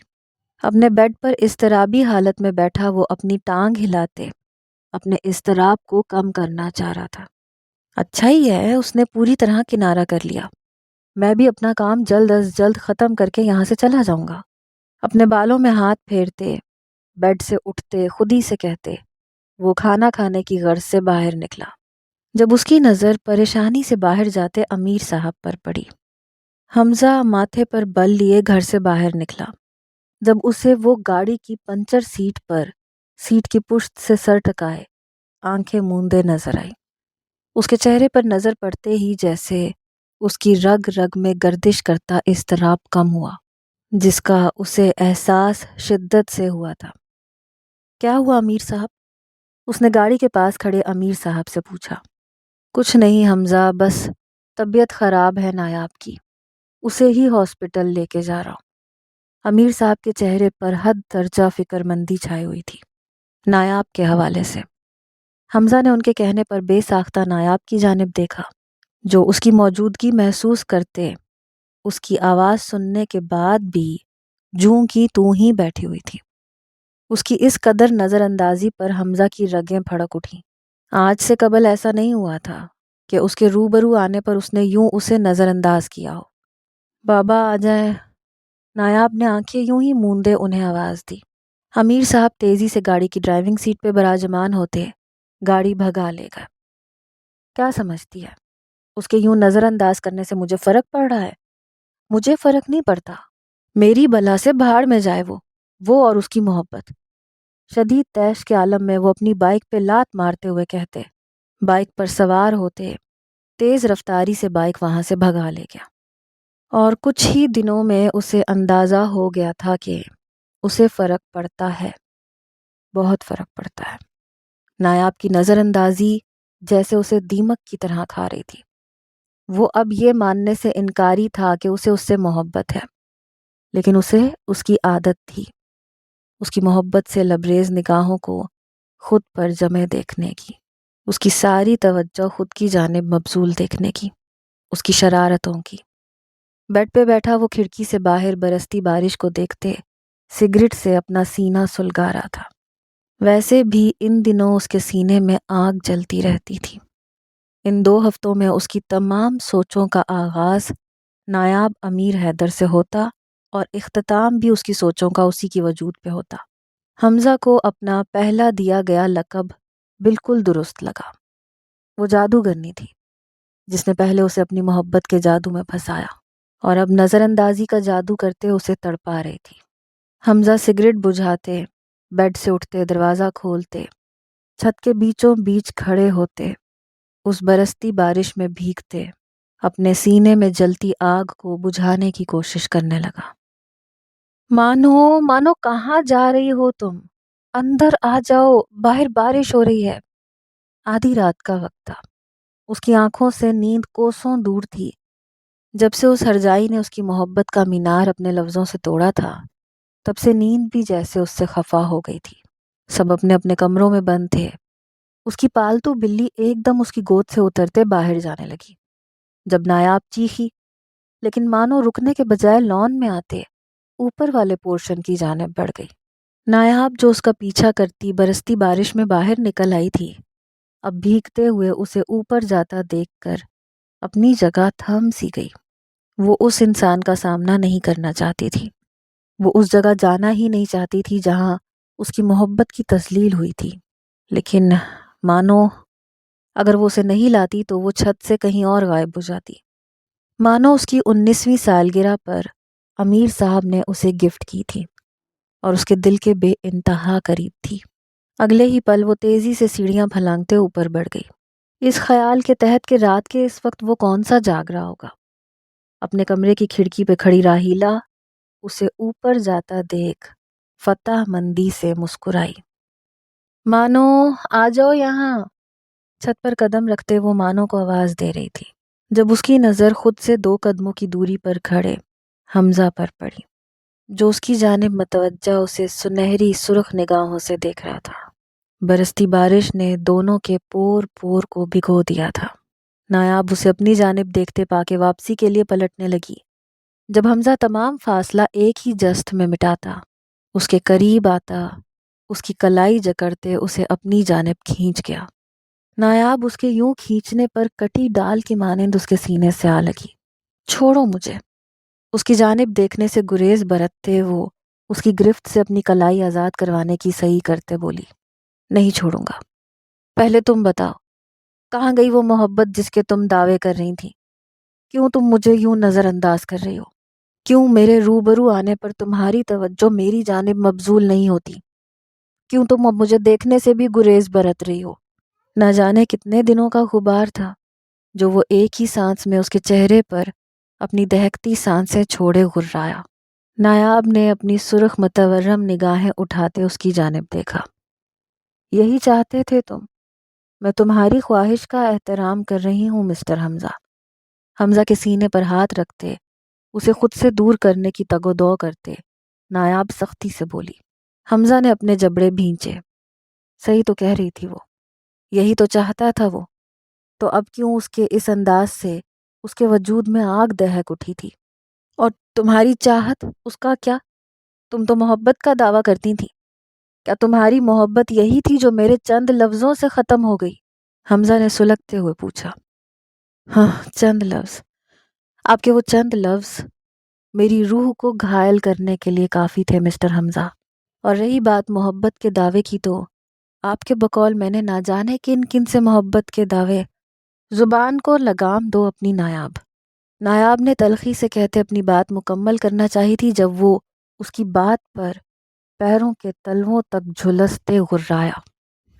Speaker 1: اپنے بیڈ پر اضطرابی حالت میں بیٹھا وہ اپنی ٹانگ ہلاتے اپنے اضطراب کو کم کرنا چاہ رہا تھا۔ اچھا ہی ہے اس نے پوری طرح کنارہ کر لیا، میں بھی اپنا کام جلد از جلد ختم کر کے یہاں سے چلا جاؤں گا۔ اپنے بالوں میں ہاتھ پھیرتے بیڈ سے اٹھتے خود ہی سے کہتے وہ کھانا کھانے کی غرض سے باہر نکلا، جب اس کی نظر پریشانی سے باہر جاتے امیر صاحب پر پڑی۔ حمزہ ماتھے پر بل لیے گھر سے باہر نکلا۔ جب اسے وہ گاڑی کی پنچر سیٹ پر سیٹ کی پشت سے سر ٹکائے آنکھیں موندے نظر آئی۔ اس کے چہرے پر نظر پڑتے ہی جیسے اس کی رگ رگ میں گردش کرتا اضطراب کم ہوا، جس کا اسے احساس شدت سے ہوا تھا۔ کیا ہوا امیر صاحب؟ اس نے گاڑی کے پاس کھڑے امیر صاحب سے پوچھا۔ کچھ نہیں حمزہ، بس طبیعت خراب ہے نایاب کی، اسے ہی ہاسپٹل لے کے جا رہا ہوں۔ امیر صاحب کے چہرے پر حد درجہ فکر مندی چھائی ہوئی تھی نایاب کے حوالے سے۔ حمزہ نے ان کے کہنے پر بے ساختہ نایاب کی جانب دیکھا، جو اس کی موجودگی محسوس کرتے اس کی آواز سننے کے بعد بھی جوں کی توں ہی بیٹھی ہوئی تھی۔ اس کی اس قدر نظر اندازی پر حمزہ کی رگیں بھڑک اٹھیں۔ آج سے قبل ایسا نہیں ہوا تھا کہ اس کے روبرو آنے پر اس نے یوں اسے نظر انداز کیا ہو۔ بابا آ جائیں، نایاب نے آنکھیں یوں ہی موندے انہیں آواز دی۔ امیر صاحب تیزی سے گاڑی کی ڈرائیونگ سیٹ پہ براجمان ہوتے گاڑی بھگا لے گئے۔ کیا سمجھتی ہے؟ اس کے یوں نظر انداز کرنے سے مجھے فرق پڑ رہا ہے؟ مجھے فرق نہیں پڑتا، میری بلا سے بھاڑ میں جائے وہ اور اس کی محبت۔ شدید طیش کے عالم میں وہ اپنی بائک پہ لات مارتے ہوئے کہتے، بائک پر سوار ہوتے، تیز رفتاری سے بائک وہاں سے بھگا لے گیا۔ اور کچھ ہی دنوں میں اسے اندازہ ہو گیا تھا کہ اسے فرق پڑتا ہے، بہت فرق پڑتا ہے۔ نایاب کی نظر اندازی جیسے اسے دیمک کی طرح کھا رہی تھی۔ وہ اب یہ ماننے سے انکاری تھا کہ اسے اس سے محبت ہے، لیکن اسے اس کی عادت تھی، اس کی محبت سے لبریز نگاہوں کو خود پر جمے دیکھنے کی، اس کی ساری توجہ خود کی جانب مبذول دیکھنے کی، اس کی شرارتوں کی۔ بیڈ پہ بیٹھا وہ کھڑکی سے باہر برستی بارش کو دیکھتے سگریٹ سے اپنا سینہ سلگا رہا تھا۔ ویسے بھی ان دنوں اس کے سینے میں آگ جلتی رہتی تھی۔ ان 2 ہفتوں میں اس کی تمام سوچوں کا آغاز نایاب امیر حیدر سے ہوتا اور اختتام بھی اس کی سوچوں کا اسی کی وجود پہ ہوتا۔ حمزہ کو اپنا پہلا دیا گیا لقب بالکل درست لگا۔ وہ جادوگرنی تھی جس نے پہلے اسے اپنی محبت کے جادو میں پھنسایا اور اب نظر اندازی کا جادو کرتے اسے تڑپا رہی تھی۔ حمزہ سگریٹ بجھاتے، بیڈ سے اٹھتے، دروازہ کھولتے، چھت کے بیچوں بیچ کھڑے ہوتے، اس برستی بارش میں بھیگتے، اپنے سینے میں جلتی آگ کو بجھانے کی کوشش کرنے لگا۔ مانو مانو کہاں جا رہی ہو تم؟ اندر آ جاؤ، باہر بارش ہو رہی ہے۔ آدھی رات کا وقت تھا، اس کی آنکھوں سے نیند کوسوں دور تھی۔ جب سے اس ہرجائی نے اس کی محبت کا مینار اپنے لفظوں سے توڑا تھا، تب سے نیند بھی جیسے اس سے خفا ہو گئی تھی۔ سب اپنے اپنے کمروں میں بند تھے۔ اس کی پالتو بلی ایک دم اس کی گود سے اترتے باہر جانے لگی۔ جب نایاب چیخی، لیکن مانو رکنے کے بجائے لان میں آتے اوپر والے پورشن کی جانب بڑھ گئی۔ نایاب جو اس کا پیچھا کرتی برستی بارش میں باہر نکل آئی تھی، اب بھیگتے ہوئے اسے اوپر جاتا دیکھ کر اپنی جگہ تھم سی گئی۔ وہ اس انسان کا سامنا نہیں کرنا چاہتی تھی، وہ اس جگہ جانا ہی نہیں چاہتی تھی جہاں اس کی محبت کی تذلیل ہوئی تھی۔ لیکن مانو اگر وہ اسے نہیں لاتی تو وہ چھت سے کہیں اور غائب ہو جاتی۔ مانو اس کی 19ویں سالگرہ پر امیر صاحب نے اسے گفٹ کی تھی اور اس کے دل کے بے انتہا قریب تھی۔ اگلے ہی پل وہ تیزی سے سیڑھیاں پھلانگتے اوپر بڑھ گئی، اس خیال کے تحت کہ رات کے اس وقت وہ کون سا جاگ رہا ہوگا۔ اپنے کمرے کی کھڑکی پہ کھڑی راہیلہ اسے اوپر جاتا دیکھ فتح مندی سے مسکرائی۔ مانو آ جاؤ یہاں۔ چھت پر قدم رکھتے وہ مانو کو آواز دے رہی تھی، جب اس کی نظر خود سے 2 قدموں کی دوری پر کھڑے حمزہ پر پڑی، جو اس کی جانب متوجہ اسے سنہری سرخ نگاہوں سے دیکھ رہا تھا۔ برستی بارش نے دونوں کے پور پور کو بھگو دیا تھا۔ نایاب اسے اپنی جانب دیکھتے پا کے واپسی کے لیے پلٹنے لگی، جب حمزہ تمام فاصلہ ایک ہی جست میں مٹاتا، اس کے قریب آتا، اس کی کلائی جکڑتے اسے اپنی جانب کھینچ گیا۔ نایاب اس کے یوں کھینچنے پر کٹی ڈال کی مانند اس کے سینے سے آ لگی۔ چھوڑو مجھے۔ اس کی جانب دیکھنے سے گریز برتتے وہ اس کی گرفت سے اپنی کلائی آزاد کروانے کی صحیح کرتے بولی، نہیں چھوڑوں گا۔ پہلے تم بتاؤ، کہاں گئی وہ محبت جس کے تم دعوے کر رہی تھی؟ کیوں تم مجھے یوں نظر انداز کر رہی ہو؟ کیوں میرے روبرو آنے پر تمہاری توجہ میری جانب مبذول نہیں ہوتی؟ کیوں تم اب مجھے دیکھنے سے بھی گریز برت رہی ہو؟ نہ جانے کتنے دنوں کا غبار تھا جو وہ ایک ہی سانس میں اس کے چہرے پر اپنی دہکتی سانسیں چھوڑے غرایا۔ نایاب نے اپنی سرخ متورم نگاہیں اٹھاتے اس کی جانب دیکھا۔ یہی چاہتے تھے تم؟ میں تمہاری خواہش کا احترام کر رہی ہوں مسٹر حمزہ۔ حمزہ کے سینے پر ہاتھ رکھتے اسے خود سے دور کرنے کی تگ و دو کرتے نایاب سختی سے بولی۔ حمزہ نے اپنے جبڑے بھینچے۔ صحیح تو کہہ رہی تھی وہ، یہی تو چاہتا تھا وہ، تو اب کیوں اس کے اس انداز سے اس کے وجود میں آگ دہک اٹھی تھی؟ اور تمہاری چاہت، اس کا کیا؟ تم تو محبت کا دعویٰ کرتی تھی، کیا تمہاری محبت یہی تھی جو میرے چند لفظوں سے ختم ہو گئی؟ حمزہ نے سلگتے ہوئے پوچھا۔ ہاں، چند لفظ، آپ کے وہ چند لفظ میری روح کو گھائل کرنے کے لیے کافی تھے مسٹر حمزہ۔ اور رہی بات محبت کے دعوے کی، تو آپ کے بقول میں نے نہ جانے کن کن سے محبت کے دعوے زبان کو لگام دو اپنی نایاب۔ نایاب نے تلخی سے کہتے اپنی بات مکمل کرنا چاہی تھی جب وہ اس کی بات پر پیروں کے تلووں تک جھلستے غرایا۔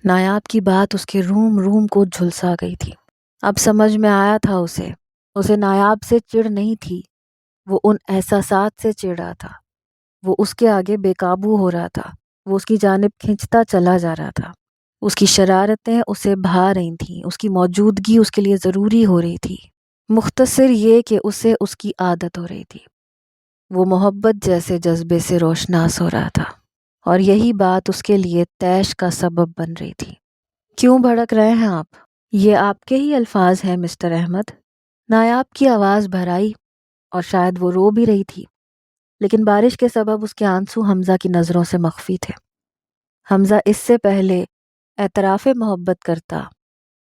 Speaker 1: نایاب کی بات اس کے روم روم کو جھلسا گئی تھی۔ اب سمجھ میں آیا تھا اسے نایاب سے چڑ نہیں تھی، وہ ان احساسات سے چڑ رہا تھا۔ وہ اس کے آگے بے قابو ہو رہا تھا، وہ اس کی جانب کھنچتا چلا جا رہا تھا۔ اس کی شرارتیں اسے بھا رہی تھیں، اس کی موجودگی اس کے لیے ضروری ہو رہی تھی۔ مختصر یہ کہ اسے اس کی عادت ہو رہی تھی۔ وہ محبت جیسے جذبے سے روشناس ہو رہا تھا، اور یہی بات اس کے لیے طیش کا سبب بن رہی تھی۔ کیوں بھڑک رہے ہیں آپ؟ یہ آپ کے ہی الفاظ ہیں مسٹر احمد۔ نایاب کی آواز بھرائی اور شاید وہ رو بھی رہی تھی، لیکن بارش کے سبب اس کے آنسو حمزہ کی نظروں سے مخفی تھے۔ حمزہ اس سے پہلے اعتراف محبت کرتا،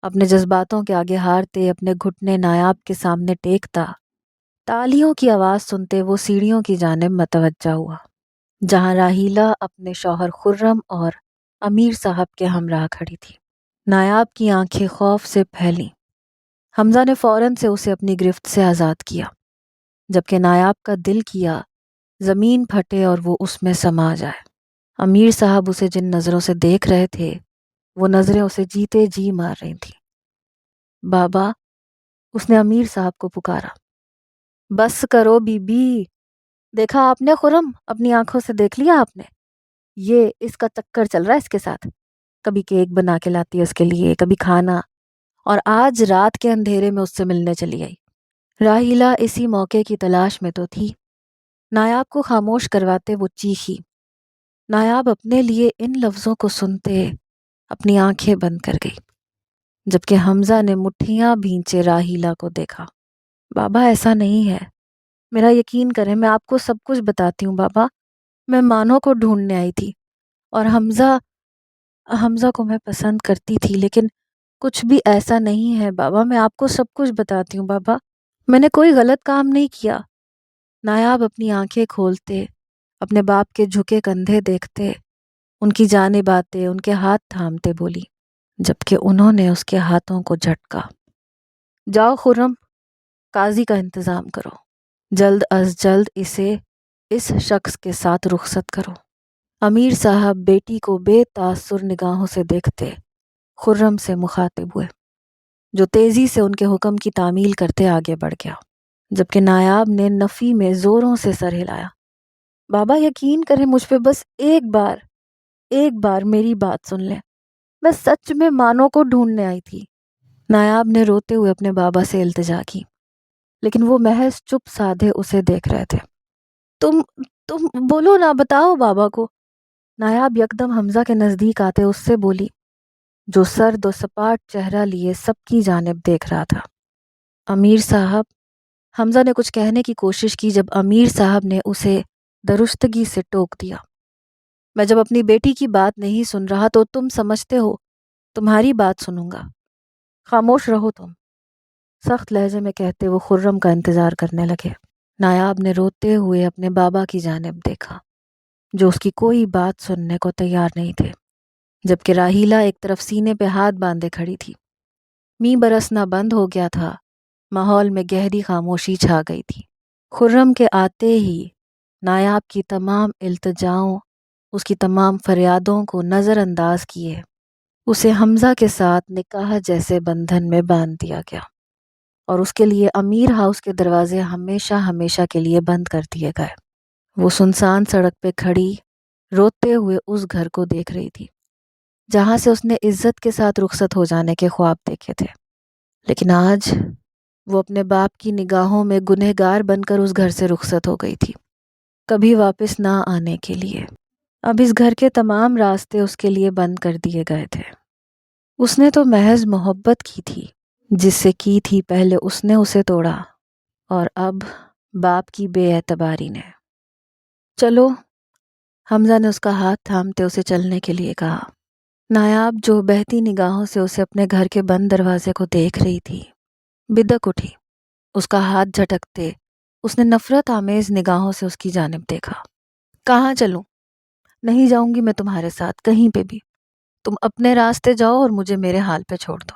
Speaker 1: اپنے جذباتوں کے آگے ہارتے، اپنے گھٹنے نایاب کے سامنے ٹیکتا، تالیوں کی آواز سنتے وہ سیڑھیوں کی جانب متوجہ ہوا، جہاں راحیلہ اپنے شوہر خرم اور امیر صاحب کے ہمراہ کھڑی تھی۔ نایاب کی آنکھیں خوف سے پھیلیں۔ حمزہ نے فوراً سے اسے اپنی گرفت سے آزاد کیا، جبکہ نایاب کا دل کیا زمین پھٹے اور وہ اس میں سما جائے۔ امیر صاحب اسے جن نظروں سے دیکھ رہے تھے، وہ نظریں اسے جیتے جی مار رہی تھیں۔ بابا، اس نے امیر صاحب کو پکارا۔ بس کرو بی بی، دیکھا آپ نے خرم، اپنی آنکھوں سے دیکھ لیا آپ نے؟ یہ اس کا چکر چل رہا ہے اس کے ساتھ، کبھی کیک بنا کے لاتی ہے اس کے لیے، کبھی کھانا، اور آج رات کے اندھیرے میں اس سے ملنے چلی آئی۔ راحیلہ اسی موقع کی تلاش میں تو تھی۔ نایاب کو خاموش کرواتے وہ چیخی۔ نایاب اپنے لیے ان لفظوں کو سنتے اپنی آنکھیں بند کر گئی، جبکہ حمزہ نے مٹھیاں بھینچے راحیلہ کو دیکھا۔ بابا ایسا نہیں ہے، میرا یقین کریں، میں آپ کو سب کچھ بتاتی ہوں بابا۔ میں مانو کو ڈھونڈنے آئی تھی، اور حمزہ کو میں پسند کرتی تھی، لیکن کچھ بھی ایسا نہیں ہے بابا، میں آپ کو سب کچھ بتاتی ہوں بابا، میں نے کوئی غلط کام نہیں کیا۔ نایاب اپنی آنکھیں کھولتے، اپنے باپ کے جھکے کندھے دیکھتے، ان کی جانب آتے، ان کے ہاتھ تھامتے بولی، جبکہ انہوں نے اس کے ہاتھوں کو جھٹکا۔ جاؤ خرم، قاضی کا انتظام کرو، جلد از جلد اسے اس شخص کے ساتھ رخصت کرو۔ امیر صاحب بیٹی کو بے تاثر نگاہوں سے دیکھتے خرم سے مخاطب ہوئے، جو تیزی سے ان کے حکم کی تعمیل کرتے آگے بڑھ گیا، جبکہ نایاب نے نفی میں زوروں سے سر ہلایا۔ بابا یقین کریں مجھ پہ، بس ایک بار میری بات سن لیں، میں سچ میں مانو کو ڈھونڈنے آئی تھی۔ نایاب نے روتے ہوئے اپنے بابا سے التجا کی، لیکن وہ محض چپ سادھے اسے دیکھ رہے تھے۔ تم بولو نا، بتاؤ بابا کو۔ نایاب یکدم حمزہ کے نزدیک آتے اس سے بولی، جو سرد و سپاٹ چہرہ لیے سب کی جانب دیکھ رہا تھا۔ امیر صاحب، حمزہ نے کچھ کہنے کی کوشش کی جب امیر صاحب نے اسے درستگی سے ٹوک دیا۔ میں جب اپنی بیٹی کی بات نہیں سن رہا تو تم سمجھتے ہو تمہاری بات سنوں گا؟ خاموش رہو تم، سخت لہجے میں کہتے وہ خرم کا انتظار کرنے لگے۔ نایاب نے روتے ہوئے اپنے بابا کی جانب دیکھا، جو اس کی کوئی بات سننے کو تیار نہیں تھے، جبکہ راحیلہ ایک طرف سینے پہ ہاتھ باندھے کھڑی تھی۔ می برسنا بند ہو گیا تھا، ماحول میں گہری خاموشی چھا گئی تھی۔ خرم کے آتے ہی نایاب کی تمام التجاؤں، اس کی تمام فریادوں کو نظر انداز کیے اسے حمزہ کے ساتھ نکاح جیسے بندھن میں باندھ دیا گیا، اور اس کے لیے امیر ہاؤس کے دروازے ہمیشہ کے لیے بند کر دیے گئے۔ وہ سنسان سڑک پہ کھڑی روتے ہوئے اس گھر کو دیکھ رہی تھی، جہاں سے اس نے عزت کے ساتھ رخصت ہو جانے کے خواب دیکھے تھے، لیکن آج وہ اپنے باپ کی نگاہوں میں گنہگار بن کر اس گھر سے رخصت ہو گئی تھی، کبھی واپس نہ آنے کے لیے۔ اب اس گھر کے تمام راستے اس کے لیے بند کر دیے گئے تھے۔ اس نے تو محض محبت کی تھی، جس سے کی تھی پہلے اس نے اسے توڑا، اور اب باپ کی بے اعتباری نے۔ چلو، حمزہ نے اس کا ہاتھ تھامتے اسے چلنے کے لیے کہا۔ نایاب جو بہتی نگاہوں سے اسے اپنے گھر کے بند دروازے کو دیکھ رہی تھی، بدک اٹھی۔ اس کا ہاتھ جھٹکتے اس نے نفرت آمیز نگاہوں سے اس کی جانب دیکھا۔ کہاں چلوں؟ نہیں جاؤں گی میں تمہارے ساتھ کہیں پہ بھی، تم اپنے راستے جاؤ اور مجھے میرے حال پہ چھوڑ دو۔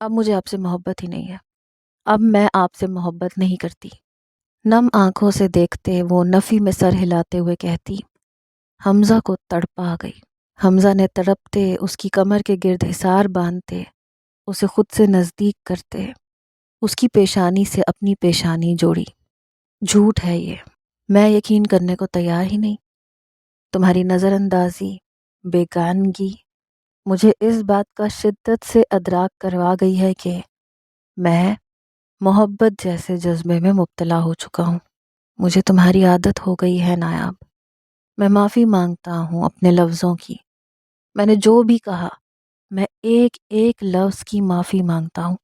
Speaker 1: اب مجھے آپ سے محبت ہی نہیں ہے، اب میں آپ سے محبت نہیں کرتی۔ نم آنکھوں سے دیکھتے وہ نفی میں سر ہلاتے ہوئے کہتی، حمزہ کو تڑپا گئی۔ حمزہ نے تڑپتے اس کی کمر کے گرد حصار باندھتے اسے خود سے نزدیک کرتے اس کی پیشانی سے اپنی پیشانی جوڑی۔ جھوٹ ہے یہ، میں یقین کرنے کو تیار ہی نہیں۔ تمہاری نظر اندازی، بیگانگی مجھے اس بات کا شدت سے ادراک کروا گئی ہے کہ میں محبت جیسے جذبے میں مبتلا ہو چکا ہوں۔ مجھے تمہاری عادت ہو گئی ہے نایاب۔ میں معافی مانگتا ہوں اپنے لفظوں کی۔ میں نے جو بھی کہا، میں ایک ایک لفظ کی معافی مانگتا ہوں۔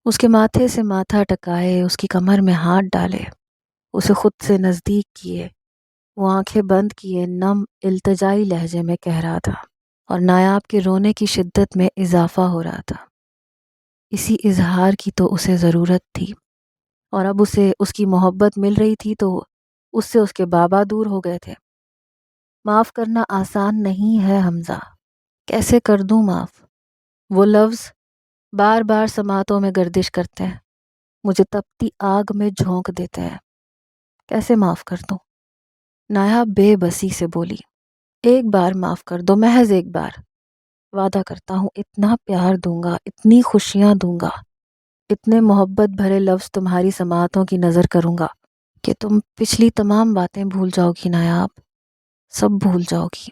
Speaker 1: اس کے ماتھے سے ماتھا ٹکائے، اس کی کمر میں ہاتھ ڈالے، اسے خود سے نزدیک کیے، وہ آنکھیں بند کیے، نم التجائی لہجے میں کہہ رہا تھا، اور نایاب کے رونے کی شدت میں اضافہ ہو رہا تھا۔ اسی اظہار کی تو اسے ضرورت تھی، اور اب اسے اس کی محبت مل رہی تھی تو اس سے اس کے بابا دور ہو گئے تھے۔ معاف کرنا آسان نہیں ہے حمزہ، کیسے کر دوں معاف؟ وہ لفظ بار بار سماعتوں میں گردش کرتے ہیں، مجھے تپتی آگ میں جھونک دیتے ہیں۔ کیسے معاف کر دوں؟ نایاب بے بسی سے بولی، ایک بار معاف کر دو، محض ایک بار۔ وعدہ کرتا ہوں اتنا پیار دوں گا، اتنی خوشیاں دوں گا، اتنے محبت بھرے لفظ تمہاری سماعتوں کی نظر کروں گا کہ تم پچھلی تمام باتیں بھول جاؤ گی نایاب، سب بھول جاؤ گی۔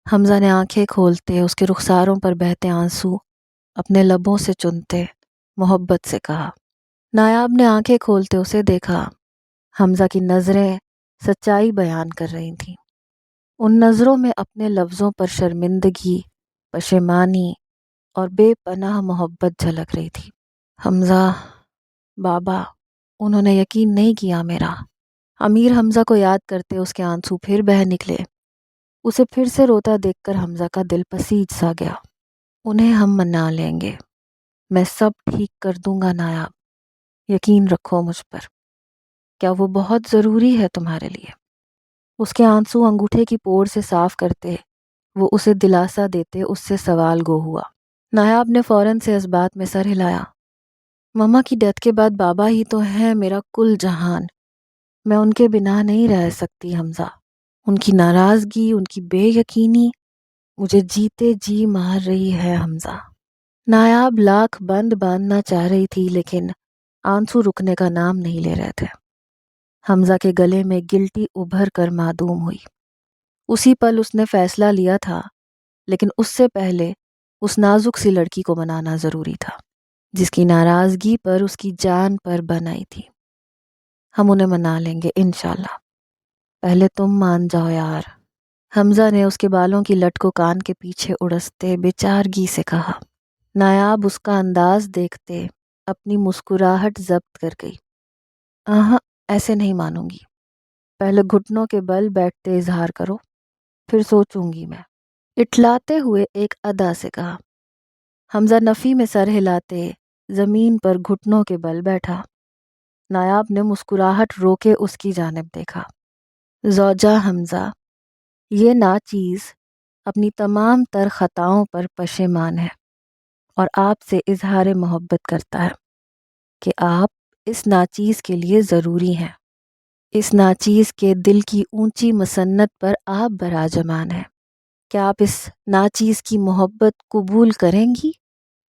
Speaker 1: حمزہ نے آنکھیں کھولتے اس کے رخساروں پر بہتے آنسو اپنے لبوں سے چنتے محبت سے کہا۔ نایاب نے آنکھیں کھولتے اسے دیکھا۔ حمزہ کی نظریں سچائی بیان کر رہی تھیں۔ ان نظروں میں اپنے لفظوں پر شرمندگی، پشیمانی اور بے پناہ محبت جھلک رہی تھی۔ حمزہ بابا، انہوں نے یقین نہیں کیا میرا۔ امیر حمزہ کو یاد کرتے اس کے آنسو پھر بہہ نکلے۔ اسے پھر سے روتا دیکھ کر حمزہ کا دل پسیج سا گیا۔ انہیں ہم منا لیں گے، میں سب ٹھیک کر دوں گا نایاب، یقین رکھو مجھ پر۔ کیا وہ بہت ضروری ہے تمہارے لیے؟ اس کے آنسو انگوٹھے کی پور سے صاف کرتے وہ اسے دلاسا دیتے اس سے سوال گو ہوا۔ نایاب نے فوراً سے اس بات میں سر ہلایا۔ مما کی ڈیتھ کے بعد بابا ہی تو ہیں میرا کل جہان، میں ان کے بنا نہیں رہ سکتی حمزہ۔ ان کی ناراضگی، ان کی بے یقینی مجھے جیتے جی مار رہی ہے حمزہ۔ نایاب لاکھ بند باندھنا چاہ رہی تھی لیکن آنسو رکنے کا نام نہیں لے رہے تھے۔ حمزہ کے گلے میں گلٹی ابھر کر معدوم ہوئی۔ اسی پل اس نے فیصلہ لیا تھا، لیکن اس سے پہلے اس نازک سی لڑکی کو منانا ضروری تھا جس کی ناراضگی پر اس کی جان پر بن آئی تھی۔ ہم انہیں منا لیں گے انشاءاللہ، پہلے تم مان جاؤ یار۔ حمزہ نے اس کے بالوں کی لٹ کو کان کے پیچھے اڑستے بےچارگی سے کہا۔ نایاب اس کا انداز دیکھتے اپنی مسکراہٹ ضبط کر گئی۔ ایسے نہیں مانوں گی، پہلے گھٹنوں کے بل بیٹھتے اظہار کرو، پھر سوچوں گی میں، اٹھلاتے ہوئے ایک ادا سے کہا۔ حمزہ نفی میں سر ہلاتے زمین پر گھٹنوں کے بل بیٹھا۔ نایاب نے مسکراہٹ روکے اس کی جانب دیکھا۔ زوجہ حمزہ، یہ ناچیز اپنی تمام تر خطاؤں پر پشیمان ہے اور آپ سے اظہار محبت کرتا ہے کہ آپ اس ناچیز کے لیے ضروری ہیں۔ اس ناچیز کے دل کی اونچی مسنت پر آپ براجمان ہیں۔ کیا آپ اس ناچیز کی محبت قبول کریں گی؟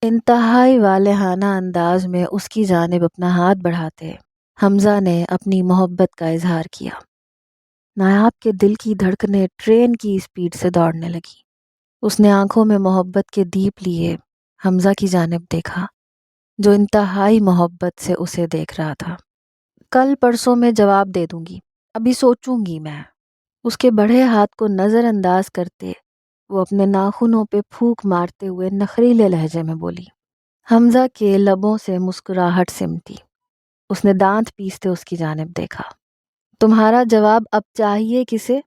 Speaker 1: انتہائی والہانہ انداز میں اس کی جانب اپنا ہاتھ بڑھاتے حمزہ نے اپنی محبت کا اظہار کیا۔ نایاب کے دل کی دھڑکنیں ٹرین کی اسپیڈ سے دوڑنے لگی۔ اس نے آنکھوں میں محبت کے دیپ لیے حمزہ کی جانب دیکھا جو انتہائی محبت سے اسے دیکھ رہا تھا۔ کل پرسوں میں جواب دے دوں گی، ابھی سوچوں گی میں۔ اس کے بڑھے ہاتھ کو نظر انداز کرتے وہ اپنے ناخنوں پہ پھونک مارتے ہوئے نخریلے لہجے میں بولی۔ حمزہ کے لبوں سے مسکراہٹ سمٹی۔ اس نے دانت پیستے اس کی جانب دیکھا۔ تمہارا جواب اب چاہیے کسے؟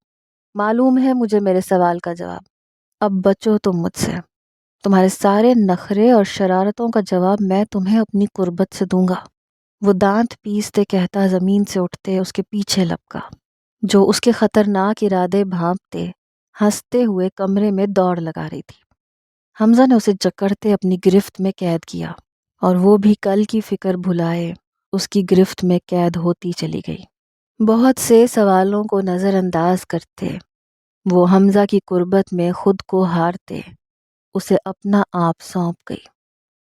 Speaker 1: معلوم ہے مجھے میرے سوال کا جواب۔ اب بچو تم مجھ سے، تمہارے سارے نخرے اور شرارتوں کا جواب میں تمہیں اپنی قربت سے دوں گا۔ وہ دانت پیستے کہتا زمین سے اٹھتے اس کے پیچھے لپکا، جو اس کے خطرناک ارادے بھانپتے ہنستے ہوئے کمرے میں دوڑ لگا رہی تھی۔ حمزہ نے اسے جکڑتے اپنی گرفت میں قید کیا اور وہ بھی کل کی فکر بھلائے اس کی گرفت میں قید ہوتی چلی گئی۔ بہت سے سوالوں کو نظر انداز کرتے وہ حمزہ کی قربت میں خود کو ہارتے اسے اپنا آپ سونپ گئی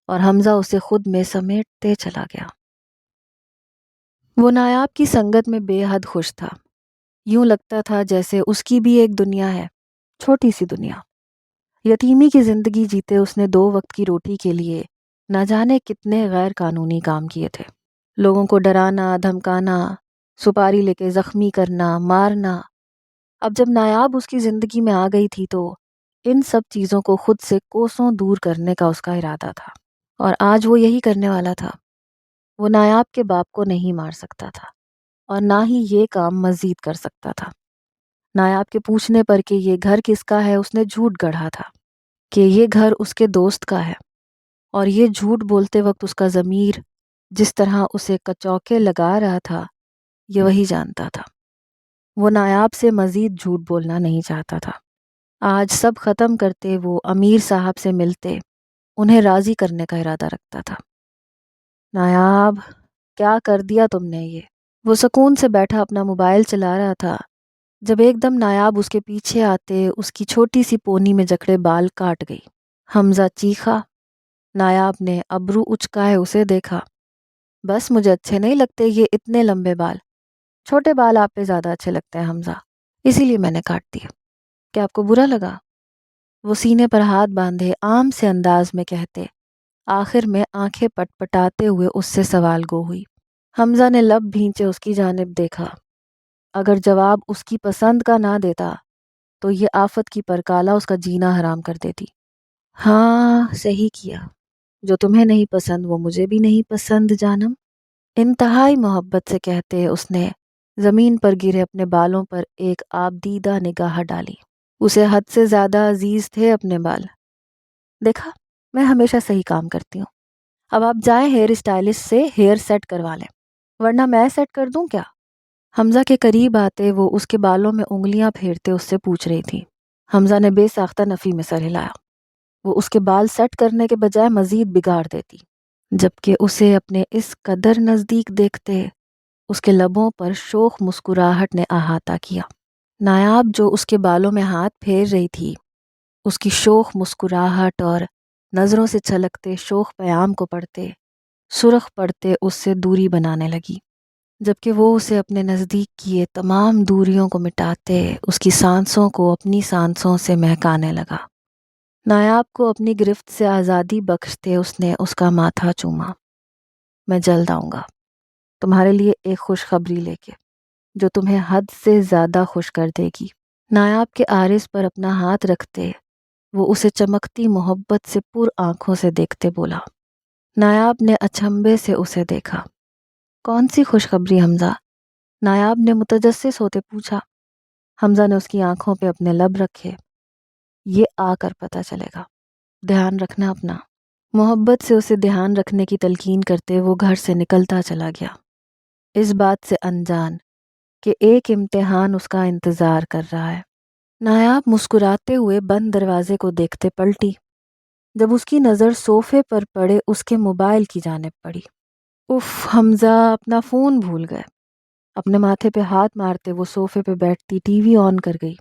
Speaker 1: اور حمزہ اسے خود میں سمیٹتے چلا گیا۔ وہ نایاب کی سنگت میں بے حد خوش تھا۔ یوں لگتا تھا جیسے اس کی بھی ایک دنیا ہے، چھوٹی سی دنیا۔ یتیمی کی زندگی جیتے اس نے 2 وقت کی روٹی کے لیے نہ جانے کتنے غیر قانونی کام کیے تھے۔ لوگوں کو ڈرانا، دھمکانا، سپاری لے کے زخمی کرنا، مارنا۔ اب جب نایاب اس کی زندگی میں آ گئی تھی تو ان سب چیزوں کو خود سے کوسوں دور کرنے کا اس کا ارادہ تھا، اور آج وہ یہی کرنے والا تھا۔ وہ نایاب کے باپ کو نہیں مار سکتا تھا اور نہ ہی یہ کام مزید کر سکتا تھا۔ نایاب کے پوچھنے پر کہ یہ گھر کس کا ہے اس نے جھوٹ گڑھا تھا کہ یہ گھر اس کے دوست کا ہے، اور یہ جھوٹ بولتے وقت اس کا ضمیر جس طرح اسے کچوکے لگا رہا تھا یہ وہی جانتا تھا۔ وہ نایاب سے مزید جھوٹ بولنا نہیں چاہتا تھا۔ آج سب ختم کرتے وہ امیر صاحب سے ملتے، انہیں راضی کرنے کا ارادہ رکھتا تھا۔ نایاب، کیا کر دیا تم نے یہ؟ وہ سکون سے بیٹھا اپنا موبائل چلا رہا تھا جب ایک دم نایاب اس کے پیچھے آتے اس کی چھوٹی سی پونی میں جکڑے بال کاٹ گئی۔ حمزہ چیخا۔ نایاب نے ابرو اچکائے اسے دیکھا۔ بس مجھے اچھے نہیں لگتے یہ اتنے لمبے بال، چھوٹے بال آپ پہ زیادہ اچھے لگتے ہیں حمزہ، اسی لیے میں نے کاٹ دیے۔ کیا آپ کو برا لگا؟ وہ سینے پر ہاتھ باندھے عام سے انداز میں کہتے، آخر میں آنکھیں پٹ پٹاتے ہوئے اس سے سوال گو ہوئی۔ حمزہ نے لب بھینچے اس کی جانب دیکھا۔ اگر جواب اس کی پسند کا نہ دیتا تو یہ آفت کی پرکالا اس کا جینا حرام کر دیتی۔ ہاں صحیح کیا، جو تمہیں نہیں پسند وہ مجھے بھی نہیں پسند جانم، انتہائی محبت سے کہتے اس نے زمین پر گرے اپنے بالوں پر ایک آبدیدہ نگاہ ڈالی۔ اسے حد سے زیادہ عزیز تھے اپنے بال۔ دیکھا، میں ہمیشہ صحیح کام کرتی ہوں۔ اب آپ جائیں ہیئر اسٹائلسٹ سے ہیئر سیٹ کروا لیں، ورنہ میں سیٹ کر دوں کیا؟ حمزہ کے قریب آتے وہ اس کے بالوں میں انگلیاں پھیرتے اس سے پوچھ رہی تھی۔ حمزہ نے بے ساختہ نفی میں سر ہلایا۔ وہ اس کے بال سیٹ کرنے کے بجائے مزید بگاڑ دیتی، جبکہ اسے اپنے اس قدر نزدیک دیکھتے اس کے لبوں پر شوخ مسکراہٹ نے احاطہ کیا۔ نایاب جو اس کے بالوں میں ہاتھ پھیر رہی تھی، اس کی شوخ مسکراہٹ اور نظروں سے چھلکتے شوخ پیام کو پڑھتے سرخ پڑتے اس سے دوری بنانے لگی، جبکہ وہ اسے اپنے نزدیک کیے تمام دوریوں کو مٹاتے اس کی سانسوں کو اپنی سانسوں سے مہکانے لگا۔ نایاب کو اپنی گرفت سے آزادی بخشتے اس نے اس کا ماتھا چوما۔ میں جلد آؤں گا تمہارے لیے ایک خوشخبری لے کے جو تمہیں حد سے زیادہ خوش کر دے گی۔ نایاب کے عارض پر اپنا ہاتھ رکھتے وہ اسے چمکتی محبت سے پر آنکھوں سے دیکھتے بولا۔ نایاب نے اچنبھے سے اسے دیکھا۔ کون سی خوشخبری حمزہ؟ نایاب نے متجسس ہوتے پوچھا۔ حمزہ نے اس کی آنکھوں پہ اپنے لب رکھے۔ یہ آ کر پتہ چلے گا، دھیان رکھنا اپنا۔ محبت سے اسے دھیان رکھنے کی تلقین کرتے وہ گھر سے نکلتا چلا گیا، اس بات سے انجان کہ ایک امتحان اس کا انتظار کر رہا ہے۔ نایاب مسکراتے ہوئے بند دروازے کو دیکھتے پلٹی، جب اس کی نظر صوفے پر پڑے اس کے موبائل کی جانب پڑی۔ اف، حمزہ اپنا فون بھول گئے۔ اپنے ماتھے پہ ہاتھ مارتے وہ صوفے پہ بیٹھتی ٹی وی آن کر گئی۔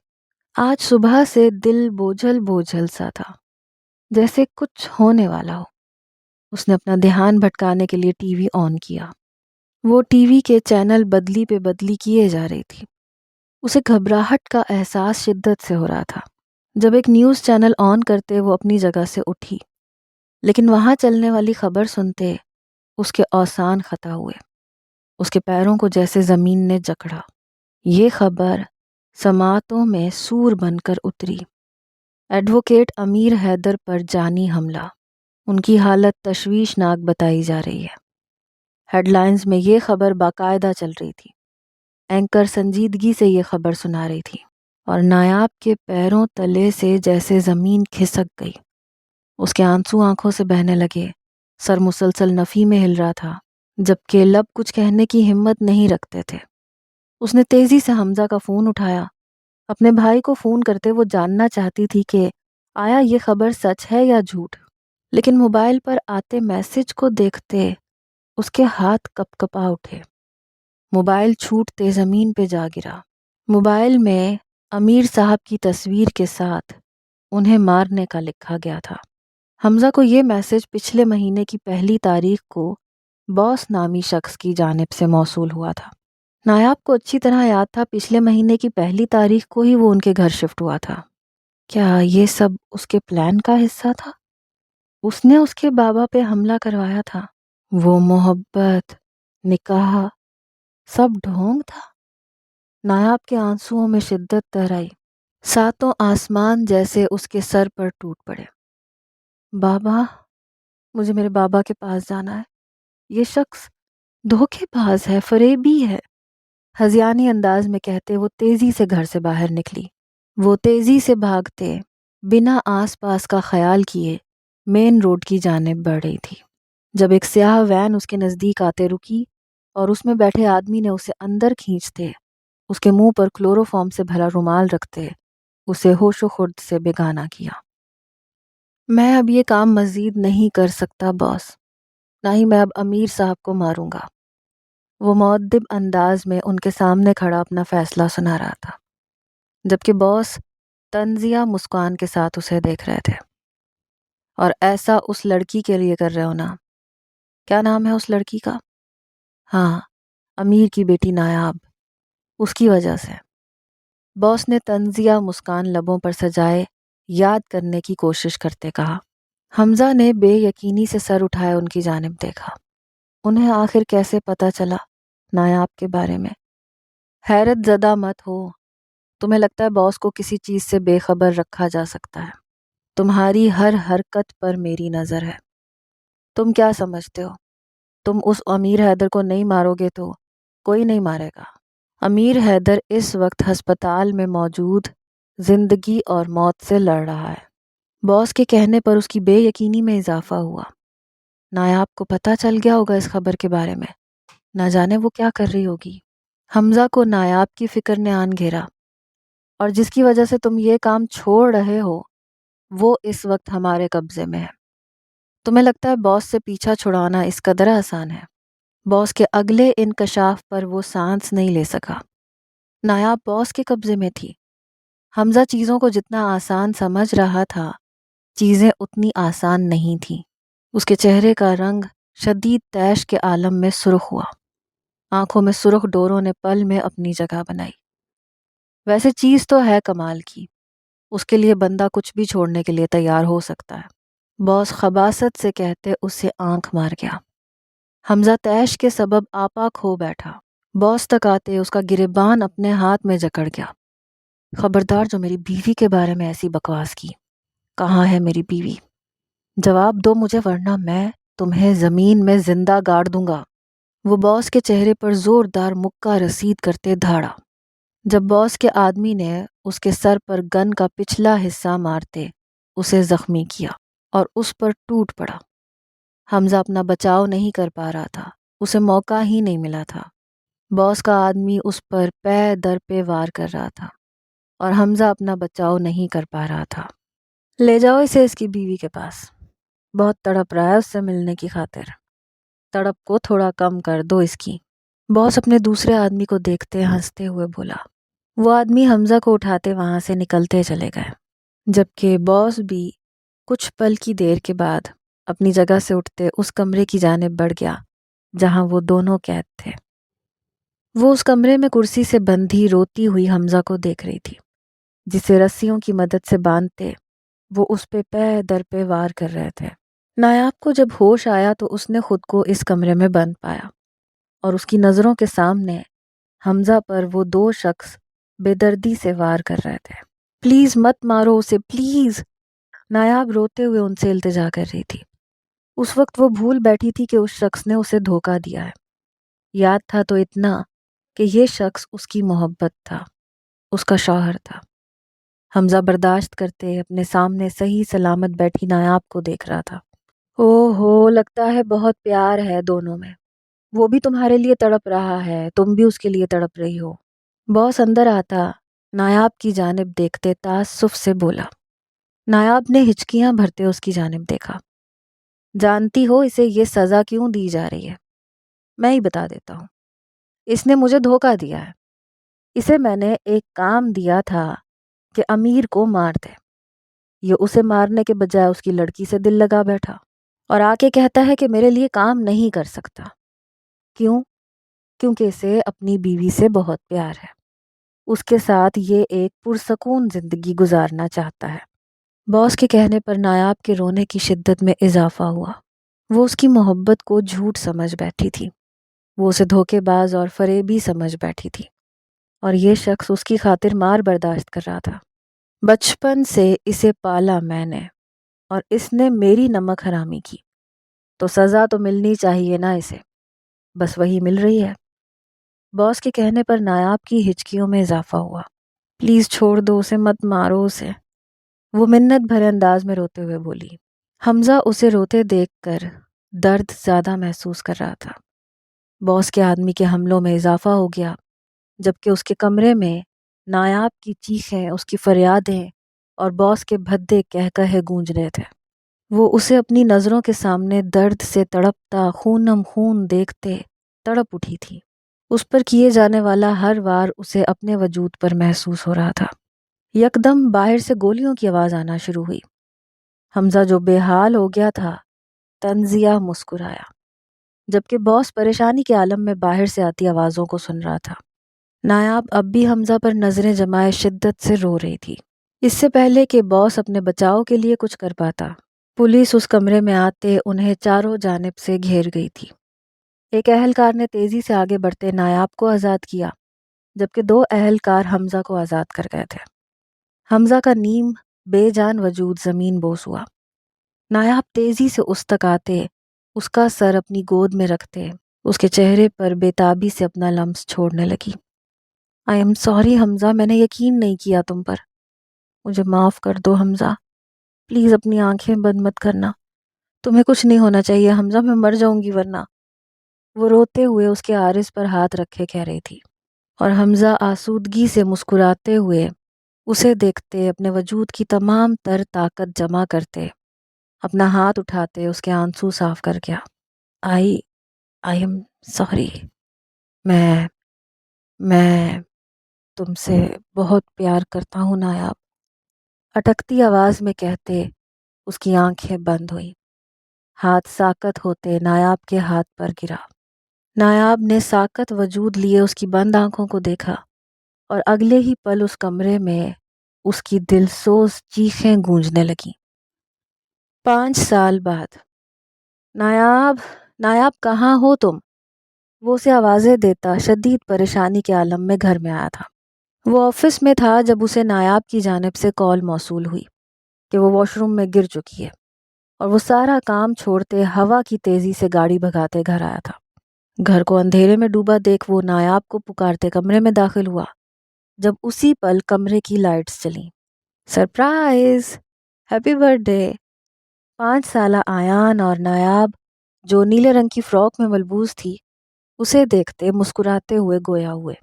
Speaker 1: آج صبح سے دل بوجھل بوجھل سا تھا، جیسے کچھ ہونے والا ہو۔ اس نے اپنا دھیان بھٹکانے کے لیے ٹی وی آن کیا۔ وہ ٹی وی کے چینل بدلی پہ بدلی کیے جا رہی تھی۔ اسے گھبراہٹ کا احساس شدت سے ہو رہا تھا۔ جب ایک نیوز چینل آن کرتے وہ اپنی جگہ سے اٹھی، لیکن وہاں چلنے والی خبر سنتے اس کے اوسان خطا ہوئے، اس کے پیروں کو جیسے زمین نے جکڑا۔ یہ خبر سماعتوں میں سور بن کر اتری۔ ایڈوکیٹ امیر حیدر پر جانی حملہ، ان کی حالت تشویشناک بتائی جا رہی ہے۔ ہیڈ لائنز میں یہ خبر باقاعدہ چل رہی تھی۔ اینکر سنجیدگی سے یہ خبر سنا رہی تھی، اور نایاب کے پیروں تلے سے جیسے زمین کھسک گئی۔ اس کے آنسو آنکھوں سے بہنے لگے، سر مسلسل نفی میں ہل رہا تھا، جبکہ لب کچھ کہنے کی ہمت نہیں رکھتے تھے۔ اس نے تیزی سے حمزہ کا فون اٹھایا۔ اپنے بھائی کو فون کرتے وہ جاننا چاہتی تھی کہ آیا یہ خبر سچ ہے یا جھوٹ، لیکن موبائل پر آتے میسج کو دیکھتے اس کے ہاتھ کپ کپا اٹھے۔ موبائل چھوٹتے زمین پہ جا گرا۔ موبائل میں امیر صاحب کی تصویر کے ساتھ انہیں مارنے کا لکھا گیا تھا۔ حمزہ کو یہ میسج پچھلے مہینے کی 1 تاریخ کو باس نامی شخص کی جانب سے موصول ہوا تھا۔ نایاب کو اچھی طرح یاد تھا پچھلے مہینے کی 1 تاریخ کو ہی وہ ان کے گھر شفٹ ہوا تھا۔ کیا یہ سب اس کے پلان کا حصہ تھا؟ اس نے اس کے بابا پہ حملہ کروایا تھا۔ وہ محبت، نکاح، سب ڈھونگ تھا۔ نایاب کے آنسوؤں میں شدت تر آئی۔ 7 آسمان جیسے اس کے سر پر ٹوٹ پڑے۔ بابا، مجھے میرے بابا کے پاس جانا ہے۔ یہ شخص دھوکے باز ہے، فریبی ہے، ہذیانی انداز میں کہتے وہ تیزی سے گھر سے باہر نکلی۔ وہ تیزی سے بھاگتے بنا آس پاس کا خیال کیے مین روڈ کی جانب بڑھ رہی تھی، جب ایک سیاہ وین اس کے نزدیک آتے رکی اور اس میں بیٹھے آدمی نے اسے اندر کھینچتے، اس کے منہ پر کلوروفارم سے بھرا رومال رکھتے اسے ہوش و خرد سے بیگانہ کیا۔ میں اب یہ کام مزید نہیں کر سکتا باس، نہ ہی میں اب امیر صاحب کو ماروں گا۔ وہ مؤدب انداز میں ان کے سامنے کھڑا اپنا فیصلہ سنا رہا تھا، جبکہ باس طنزیہ مسکان کے ساتھ اسے دیکھ رہے تھے۔ اور ایسا اس لڑکی کے لیے کر رہے ہو نا؟ کیا نام ہے اس لڑکی کا؟ ہاں، امیر کی بیٹی نایاب، اس کی وجہ سے۔ باس نے طنزیہ مسکان لبوں پر سجائے یاد کرنے کی کوشش کرتے کہا۔ حمزہ نے بے یقینی سے سر اٹھائے ان کی جانب دیکھا۔ انہیں آخر کیسے پتہ چلا نایاب کے بارے میں؟ حیرت زدہ مت ہو، تمہیں لگتا ہے باس کو کسی چیز سے بے خبر رکھا جا سکتا ہے؟ تمہاری ہر حرکت پر میری نظر ہے۔ تم کیا سمجھتے ہو تم اس امیر حیدر کو نہیں مارو گے تو کوئی نہیں مارے گا؟ امیر حیدر اس وقت ہسپتال میں موجود زندگی اور موت سے لڑ رہا ہے۔ باس کے کہنے پر اس کی بے یقینی میں اضافہ ہوا۔ نایاب کو پتہ چل گیا ہوگا اس خبر کے بارے میں، نہ جانے وہ کیا کر رہی ہوگی۔ حمزہ کو نایاب کی فکر نے آن گھیرا، اور جس کی وجہ سے تم یہ کام چھوڑ رہے ہو وہ اس وقت ہمارے قبضے میں ہے۔ تمہیں لگتا ہے باس سے پیچھا چھڑانا اس قدر آسان ہے؟ باس کے اگلے انکشاف پر وہ سانس نہیں لے سکا۔ نایاب باس کے قبضے میں تھی۔ حمزہ چیزوں کو جتنا آسان سمجھ رہا تھا، چیزیں اتنی آسان نہیں تھیں۔ اس کے چہرے کا رنگ شدید طیش کے عالم میں سرخ ہوا۔ آنکھوں میں سرخ ڈوروں نے پل میں اپنی جگہ بنائی۔ ویسے چیز تو ہے کمال کی، اس کے لیے بندہ کچھ بھی چھوڑنے کے لیے تیار ہو سکتا ہے، باس خباثت سے کہتے اسے آنکھ مار گیا۔ حمزہ طیش کے سبب آپا کھو بیٹھا۔ باس تک آتے اس کا گریبان اپنے ہاتھ میں جکڑ گیا۔ خبردار جو میری بیوی کے بارے میں ایسی بکواس کی۔ کہاں ہے میری بیوی؟ جواب دو مجھے، ورنہ میں تمہیں زمین میں زندہ گاڑ دوں گا۔ وہ باس کے چہرے پر زوردار مکہ رسید کرتے دھاڑا۔ جب باس کے آدمی نے اس کے سر پر گن کا پچھلا حصہ مارتے اسے زخمی کیا اور اس پر ٹوٹ پڑا۔ حمزہ اپنا بچاؤ نہیں کر پا رہا تھا، اسے موقع ہی نہیں ملا تھا۔ باس کا آدمی اس پر پے در پہ وار کر رہا تھا اور حمزہ اپنا بچاؤ نہیں کر پا رہا تھا۔ لے جاؤ اسے اس کی بیوی کے پاس، بہت تڑپ رہا ہے اس سے ملنے کی خاطر۔ تڑپ کو تھوڑا کم کر دو اس کی۔ باس اپنے دوسرے آدمی کو دیکھتے ہنستے ہوئے بولا۔ وہ آدمی حمزہ کو اٹھاتے وہاں سے نکلتے چلے گئے، جبکہ باس بھی کچھ پل کی دیر کے بعد اپنی جگہ سے اٹھتے اس کمرے کی جانب بڑھ گیا جہاں وہ دونوں قید تھے۔ وہ اس کمرے میں کرسی سے بندھی روتی ہوئی حمزہ کو دیکھ رہی تھی، جسے رسیوں کی مدد سے باندھتے وہ اس پہ پے در پہ وار کر رہے تھے۔ نایاب کو جب ہوش آیا تو اس نے خود کو اس کمرے میں بند پایا، اور اس کی نظروں کے سامنے حمزہ پر وہ 2 شخص بے دردی سے وار کر رہے تھے۔ پلیز مت مارو اسے، پلیز، نایاب روتے ہوئے ان سے التجا کر رہی تھی۔ اس وقت وہ بھول بیٹھی تھی کہ اس شخص نے اسے دھوکہ دیا ہے۔ یاد تھا تو اتنا کہ یہ شخص اس کی محبت تھا، اس کا شوہر تھا۔ حمزہ برداشت کرتے اپنے سامنے صحیح سلامت بیٹھی نایاب کو دیکھ رہا تھا۔ او ہو، لگتا ہے بہت پیار ہے دونوں میں، وہ بھی تمہارے لیے تڑپ رہا ہے، تم بھی اس کے لیے تڑپ رہی ہو۔ باس اندر آتا نایاب کی جانب دیکھتے تعصب سے بولا۔ نایاب نے ہچکیاں بھرتے اس کی جانب دیکھا۔ جانتی ہو اسے یہ سزا کیوں دی جا رہی ہے؟ میں ہی بتا دیتا ہوں۔ اس نے مجھے دھوکہ دیا ہے۔ اسے میں نے ایک کام دیا تھا کہ امیر کو مار دے، یہ اسے مارنے کے بجائے اس کی لڑکی سے دل لگا بیٹھا اور آ کے کہتا ہے کہ میرے لیے کام نہیں کر سکتا۔ کیوں؟ کیونکہ اسے اپنی بیوی سے بہت پیار ہے، اس کے ساتھ یہ ایک پرسکون زندگی گزارنا چاہتا ہے۔ باس کے کہنے پر نایاب کے رونے کی شدت میں اضافہ ہوا۔ وہ اس کی محبت کو جھوٹ سمجھ بیٹھی تھی، وہ اسے دھوکے باز اور فریبی سمجھ بیٹھی تھی، اور یہ شخص اس کی خاطر مار برداشت کر رہا تھا۔ بچپن سے اسے پالا میں نے، اور اس نے میری نمک حرامی کی، تو سزا تو ملنی چاہیے نا اسے، بس وہی مل رہی ہے۔ باس کے کہنے پر نایاب کی ہچکیوں میں اضافہ ہوا۔ پلیز چھوڑ دو اسے، مت مارو اسے، وہ منت بھرے انداز میں روتے ہوئے بولی۔ حمزہ اسے روتے دیکھ کر درد زیادہ محسوس کر رہا تھا۔ باس کے آدمی کے حملوں میں اضافہ ہو گیا، جبکہ اس کے کمرے میں نایاب کی چیخیں، اس کی فریادیں اور باس کے بھدے کہے گونج رہے تھے۔ وہ اسے اپنی نظروں کے سامنے درد سے تڑپتا خونم خون دیکھتے تڑپ اٹھی تھی۔ اس پر کیے جانے والا ہر وار اسے اپنے وجود پر محسوس ہو رہا تھا۔ یکدم باہر سے گولیوں کی آواز آنا شروع ہوئی۔ حمزہ جو بے حال ہو گیا تھا، تنزیہ مسکرایا، جبکہ باس پریشانی کے عالم میں باہر سے آتی آوازوں کو سن رہا تھا۔ نایاب اب بھی حمزہ پر نظریں جمائے شدت سے رو رہی تھی۔ اس سے پہلے کہ باس اپنے بچاؤ کے لیے کچھ کر پاتا، پولیس اس کمرے میں آتے انہیں چاروں جانب سے گھیر گئی تھی۔ ایک اہلکار نے تیزی سے آگے بڑھتے نایاب کو آزاد کیا، جبکہ دو اہلکار حمزہ کو آزاد کر گئے تھے۔ حمزہ کا نیم بے جان وجود زمین بوس ہوا۔ نایاب تیزی سے اس تک آتے، اس کا سر اپنی گود میں رکھتے، اس کے چہرے پر بے تابی سے اپنا لمس چھوڑنے لگی۔ آئی ایم سوری حمزہ، میں نے یقین نہیں کیا تم پر، مجھے معاف کر دو حمزہ، پلیز اپنی آنکھیں بند مت کرنا، تمہیں کچھ نہیں ہونا چاہیے حمزہ، میں مر جاؤں گی ورنہ۔ وہ روتے ہوئے اس کے عارض پر ہاتھ رکھے کہہ رہی تھی، اور حمزہ آسودگی سے مسکراتے ہوئے اسے دیکھتے اپنے وجود کی تمام تر طاقت جمع کرتے، اپنا ہاتھ اٹھاتے اس کے آنسو صاف کر گیا۔ آئی ایم سوری، میں تم سے بہت پیار کرتا ہوں نایاب، اٹکتی آواز میں کہتے اس کی آنکھیں بند ہوئیں۔ ہاتھ ساکت ہوتے نایاب کے ہاتھ پر گرا۔ نایاب نے ساکت وجود لیے اس کی بند آنکھوں کو دیکھا، اور اگلے ہی پل اس کمرے میں اس کی دلسوز چیخیں گونجنے لگیں۔ 5 سال بعد۔ نایاب، نایاب کہاں ہو تم؟ وہ اسے آوازیں دیتا شدید پریشانی کے عالم میں گھر میں آیا تھا۔ وہ آفس میں تھا جب اسے نایاب کی جانب سے کال موصول ہوئی کہ وہ واش روم میں گر چکی ہے، اور وہ سارا کام چھوڑتے ہوا کی تیزی سے گاڑی بھگاتے گھر آیا تھا۔ گھر کو اندھیرے میں ڈوبا دیکھ وہ نایاب کو پکارتے کمرے میں داخل ہوا، جب اسی پل کمرے کی لائٹس چلیں۔ سرپرائز! Happy birth day! 5 سالہ آیان اور نایاب، جو نیلے رنگ کی فراک میں ملبوس تھی، اسے دیکھتے مسکراتے ہوئے گویا ہوئے۔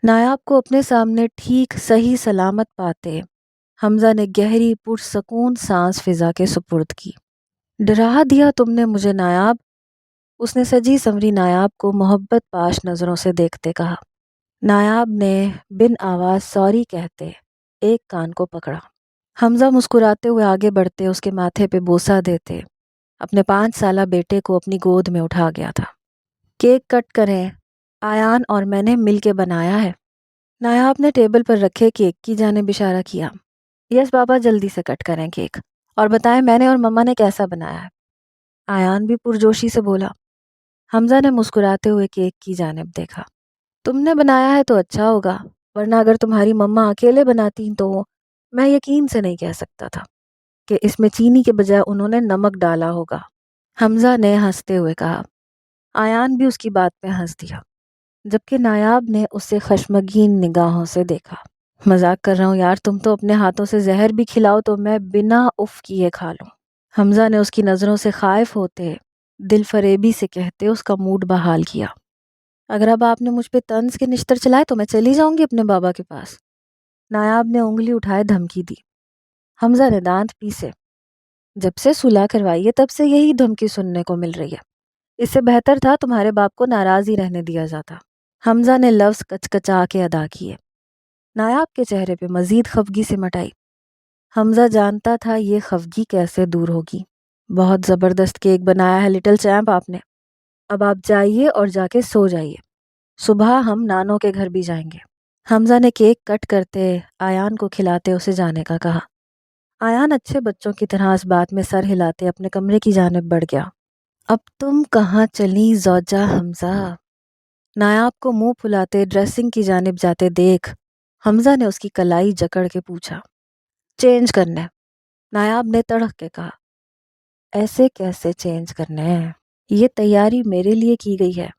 Speaker 1: نایاب کو اپنے سامنے ٹھیک صحیح سلامت پاتے حمزہ نے گہری پرسکون سانس فضا کے سپرد کی۔ ڈرا دیا تم نے مجھے نایاب، اس نے سجی سنوری نایاب کو محبت پاش نظروں سے دیکھتے کہا۔ نایاب نے بن آواز سوری کہتے ایک کان کو پکڑا۔ حمزہ مسکراتے ہوئے آگے بڑھتے اس کے ماتھے پہ بوسہ دیتے اپنے 5 سالہ بیٹے کو اپنی گود میں اٹھا گیا تھا۔ کیک کٹ کریں، آیان اور میں نے مل کے بنایا ہے۔ نایاب نے ٹیبل پر رکھے کیک کی جانب اشارہ کیا۔ یس بابا، جلدی سے کٹ کریں کیک، اور بتائیں میں نے اور مما نے کیسا بنایا ہے۔ آیان بھی پرجوشی سے بولا۔ حمزہ نے مسکراتے ہوئے کیک کی جانب دیکھا۔ تم نے بنایا ہے تو اچھا ہوگا، ورنہ اگر تمہاری مما اکیلے بناتی تو میں یقین سے نہیں کہہ سکتا تھا کہ اس میں چینی کے بجائے انہوں نے نمک ڈالا ہوگا، حمزہ نے ہنستے ہوئے کہا۔ آیان بھی اس کی بات پہ ہنس دیا، جبکہ نایاب نے اسے خشمگین نگاہوں سے دیکھا۔ مذاق کر رہا ہوں یار، تم تو اپنے ہاتھوں سے زہر بھی کھلاؤ تو میں بنا اف کیے کھا لوں۔ حمزہ نے اس کی نظروں سے خائف ہوتے دل فریبی سے کہتے اس کا موڈ بحال کیا۔ اگر اب آپ نے مجھ پہ طنز کے نشتر چلائے تو میں چلی جاؤں گی اپنے بابا کے پاس۔ نایاب نے انگلی اٹھائے دھمکی دی۔ حمزہ نے دانت پیسے۔ جب سے صلح کروائی ہے تب سے یہی دھمکی سننے کو مل رہی ہے۔ اس سے بہتر تھا تمہارے باپ کو ناراض ہی رہنے دیا جاتا۔ حمزہ نے لفظ کچکچا کے ادا کیے۔ نایاب کے چہرے پہ مزید خفگی سمٹ آئی۔ حمزہ جانتا تھا یہ خفگی کیسے دور ہوگی۔ بہت زبردست کیک بنایا ہے لٹل چیمپ آپ نے۔ اب آپ جائیے اور جا کے سو جائیے، صبح ہم نانوں کے گھر بھی جائیں گے۔ حمزہ نے کیک کٹ کرتے آیان کو کھلاتے اسے جانے کا کہا۔ آیان اچھے بچوں کی طرح اس بات میں سر ہلاتے اپنے کمرے کی جانب بڑھ گیا۔ اب تم کہاں چلی زوجہ حمزہ؟ نایاب کو منہ پھلاتے ڈریسنگ کی جانب جاتے دیکھ حمزہ نے اس کی کلائی جکڑ کے پوچھا۔ چینج کرنے، نایاب نے تڑک کے کہا۔ ایسے کیسے چینج کرنے ہیں؟ یہ تیاری میرے لیے کی گئی ہے،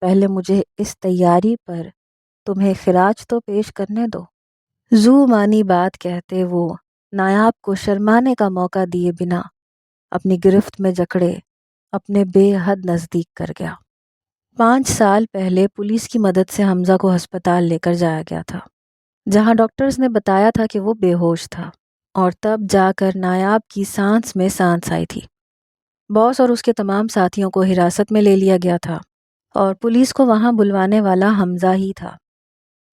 Speaker 1: پہلے مجھے اس تیاری پر تمہیں خراج تو پیش کرنے دو۔ زو مانی بات کہتے وہ نایاب کو شرمانے کا موقع دیے بنا اپنی گرفت میں جکڑے اپنے بے حد نزدیک کر گیا۔ 5 سال پہلے پولیس کی مدد سے حمزہ کو ہسپتال لے کر جایا گیا تھا، جہاں ڈاکٹرز نے بتایا تھا کہ وہ بے ہوش تھا، اور تب جا کر نایاب کی سانس میں سانس آئی تھی۔ باس اور اس کے تمام ساتھیوں کو حراست میں لے لیا گیا تھا، اور پولیس کو وہاں بلوانے والا حمزہ ہی تھا۔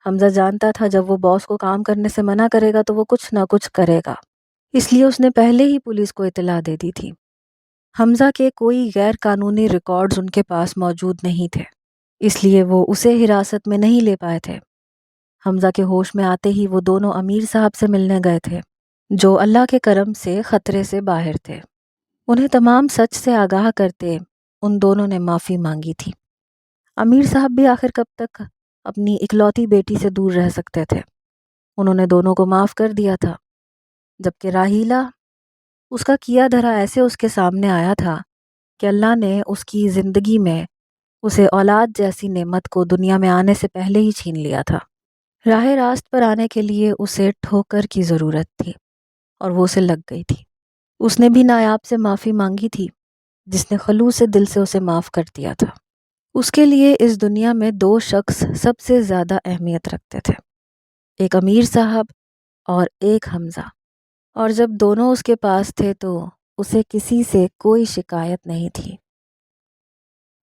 Speaker 1: حمزہ جانتا تھا جب وہ باس کو کام کرنے سے منع کرے گا تو وہ کچھ نہ کچھ کرے گا، اس لیے اس نے پہلے ہی پولیس کو اطلاع دے دی تھی۔ حمزہ کے کوئی غیر قانونی ریکارڈز ان کے پاس موجود نہیں تھے، اس لیے وہ اسے حراست میں نہیں لے پائے تھے۔ حمزہ کے ہوش میں آتے ہی وہ دونوں امیر صاحب سے ملنے گئے تھے، جو اللہ کے کرم سے خطرے سے باہر تھے۔ انہیں تمام سچ سے آگاہ کرتے ان دونوں نے معافی مانگی تھی۔ امیر صاحب بھی آخر کب تک اپنی اکلوتی بیٹی سے دور رہ سکتے تھے؟ انہوں نے دونوں کو معاف کر دیا تھا، جبکہ راہیلہ، اس کا کیا دھرا ایسے اس کے سامنے آیا تھا کہ اللہ نے اس کی زندگی میں اسے اولاد جیسی نعمت کو دنیا میں آنے سے پہلے ہی چھین لیا تھا۔ راہ راست پر آنے کے لیے اسے ٹھوکر کی ضرورت تھی، اور وہ اسے لگ گئی تھی۔ اس نے بھی نایاب سے معافی مانگی تھی، جس نے خلوص دل سے اسے معاف کر دیا تھا۔ اس کے لیے اس دنیا میں 2 شخص سب سے زیادہ اہمیت رکھتے تھے، ایک امیر صاحب اور ایک حمزہ، اور جب دونوں اس کے پاس تھے تو اسے کسی سے کوئی شکایت نہیں تھی۔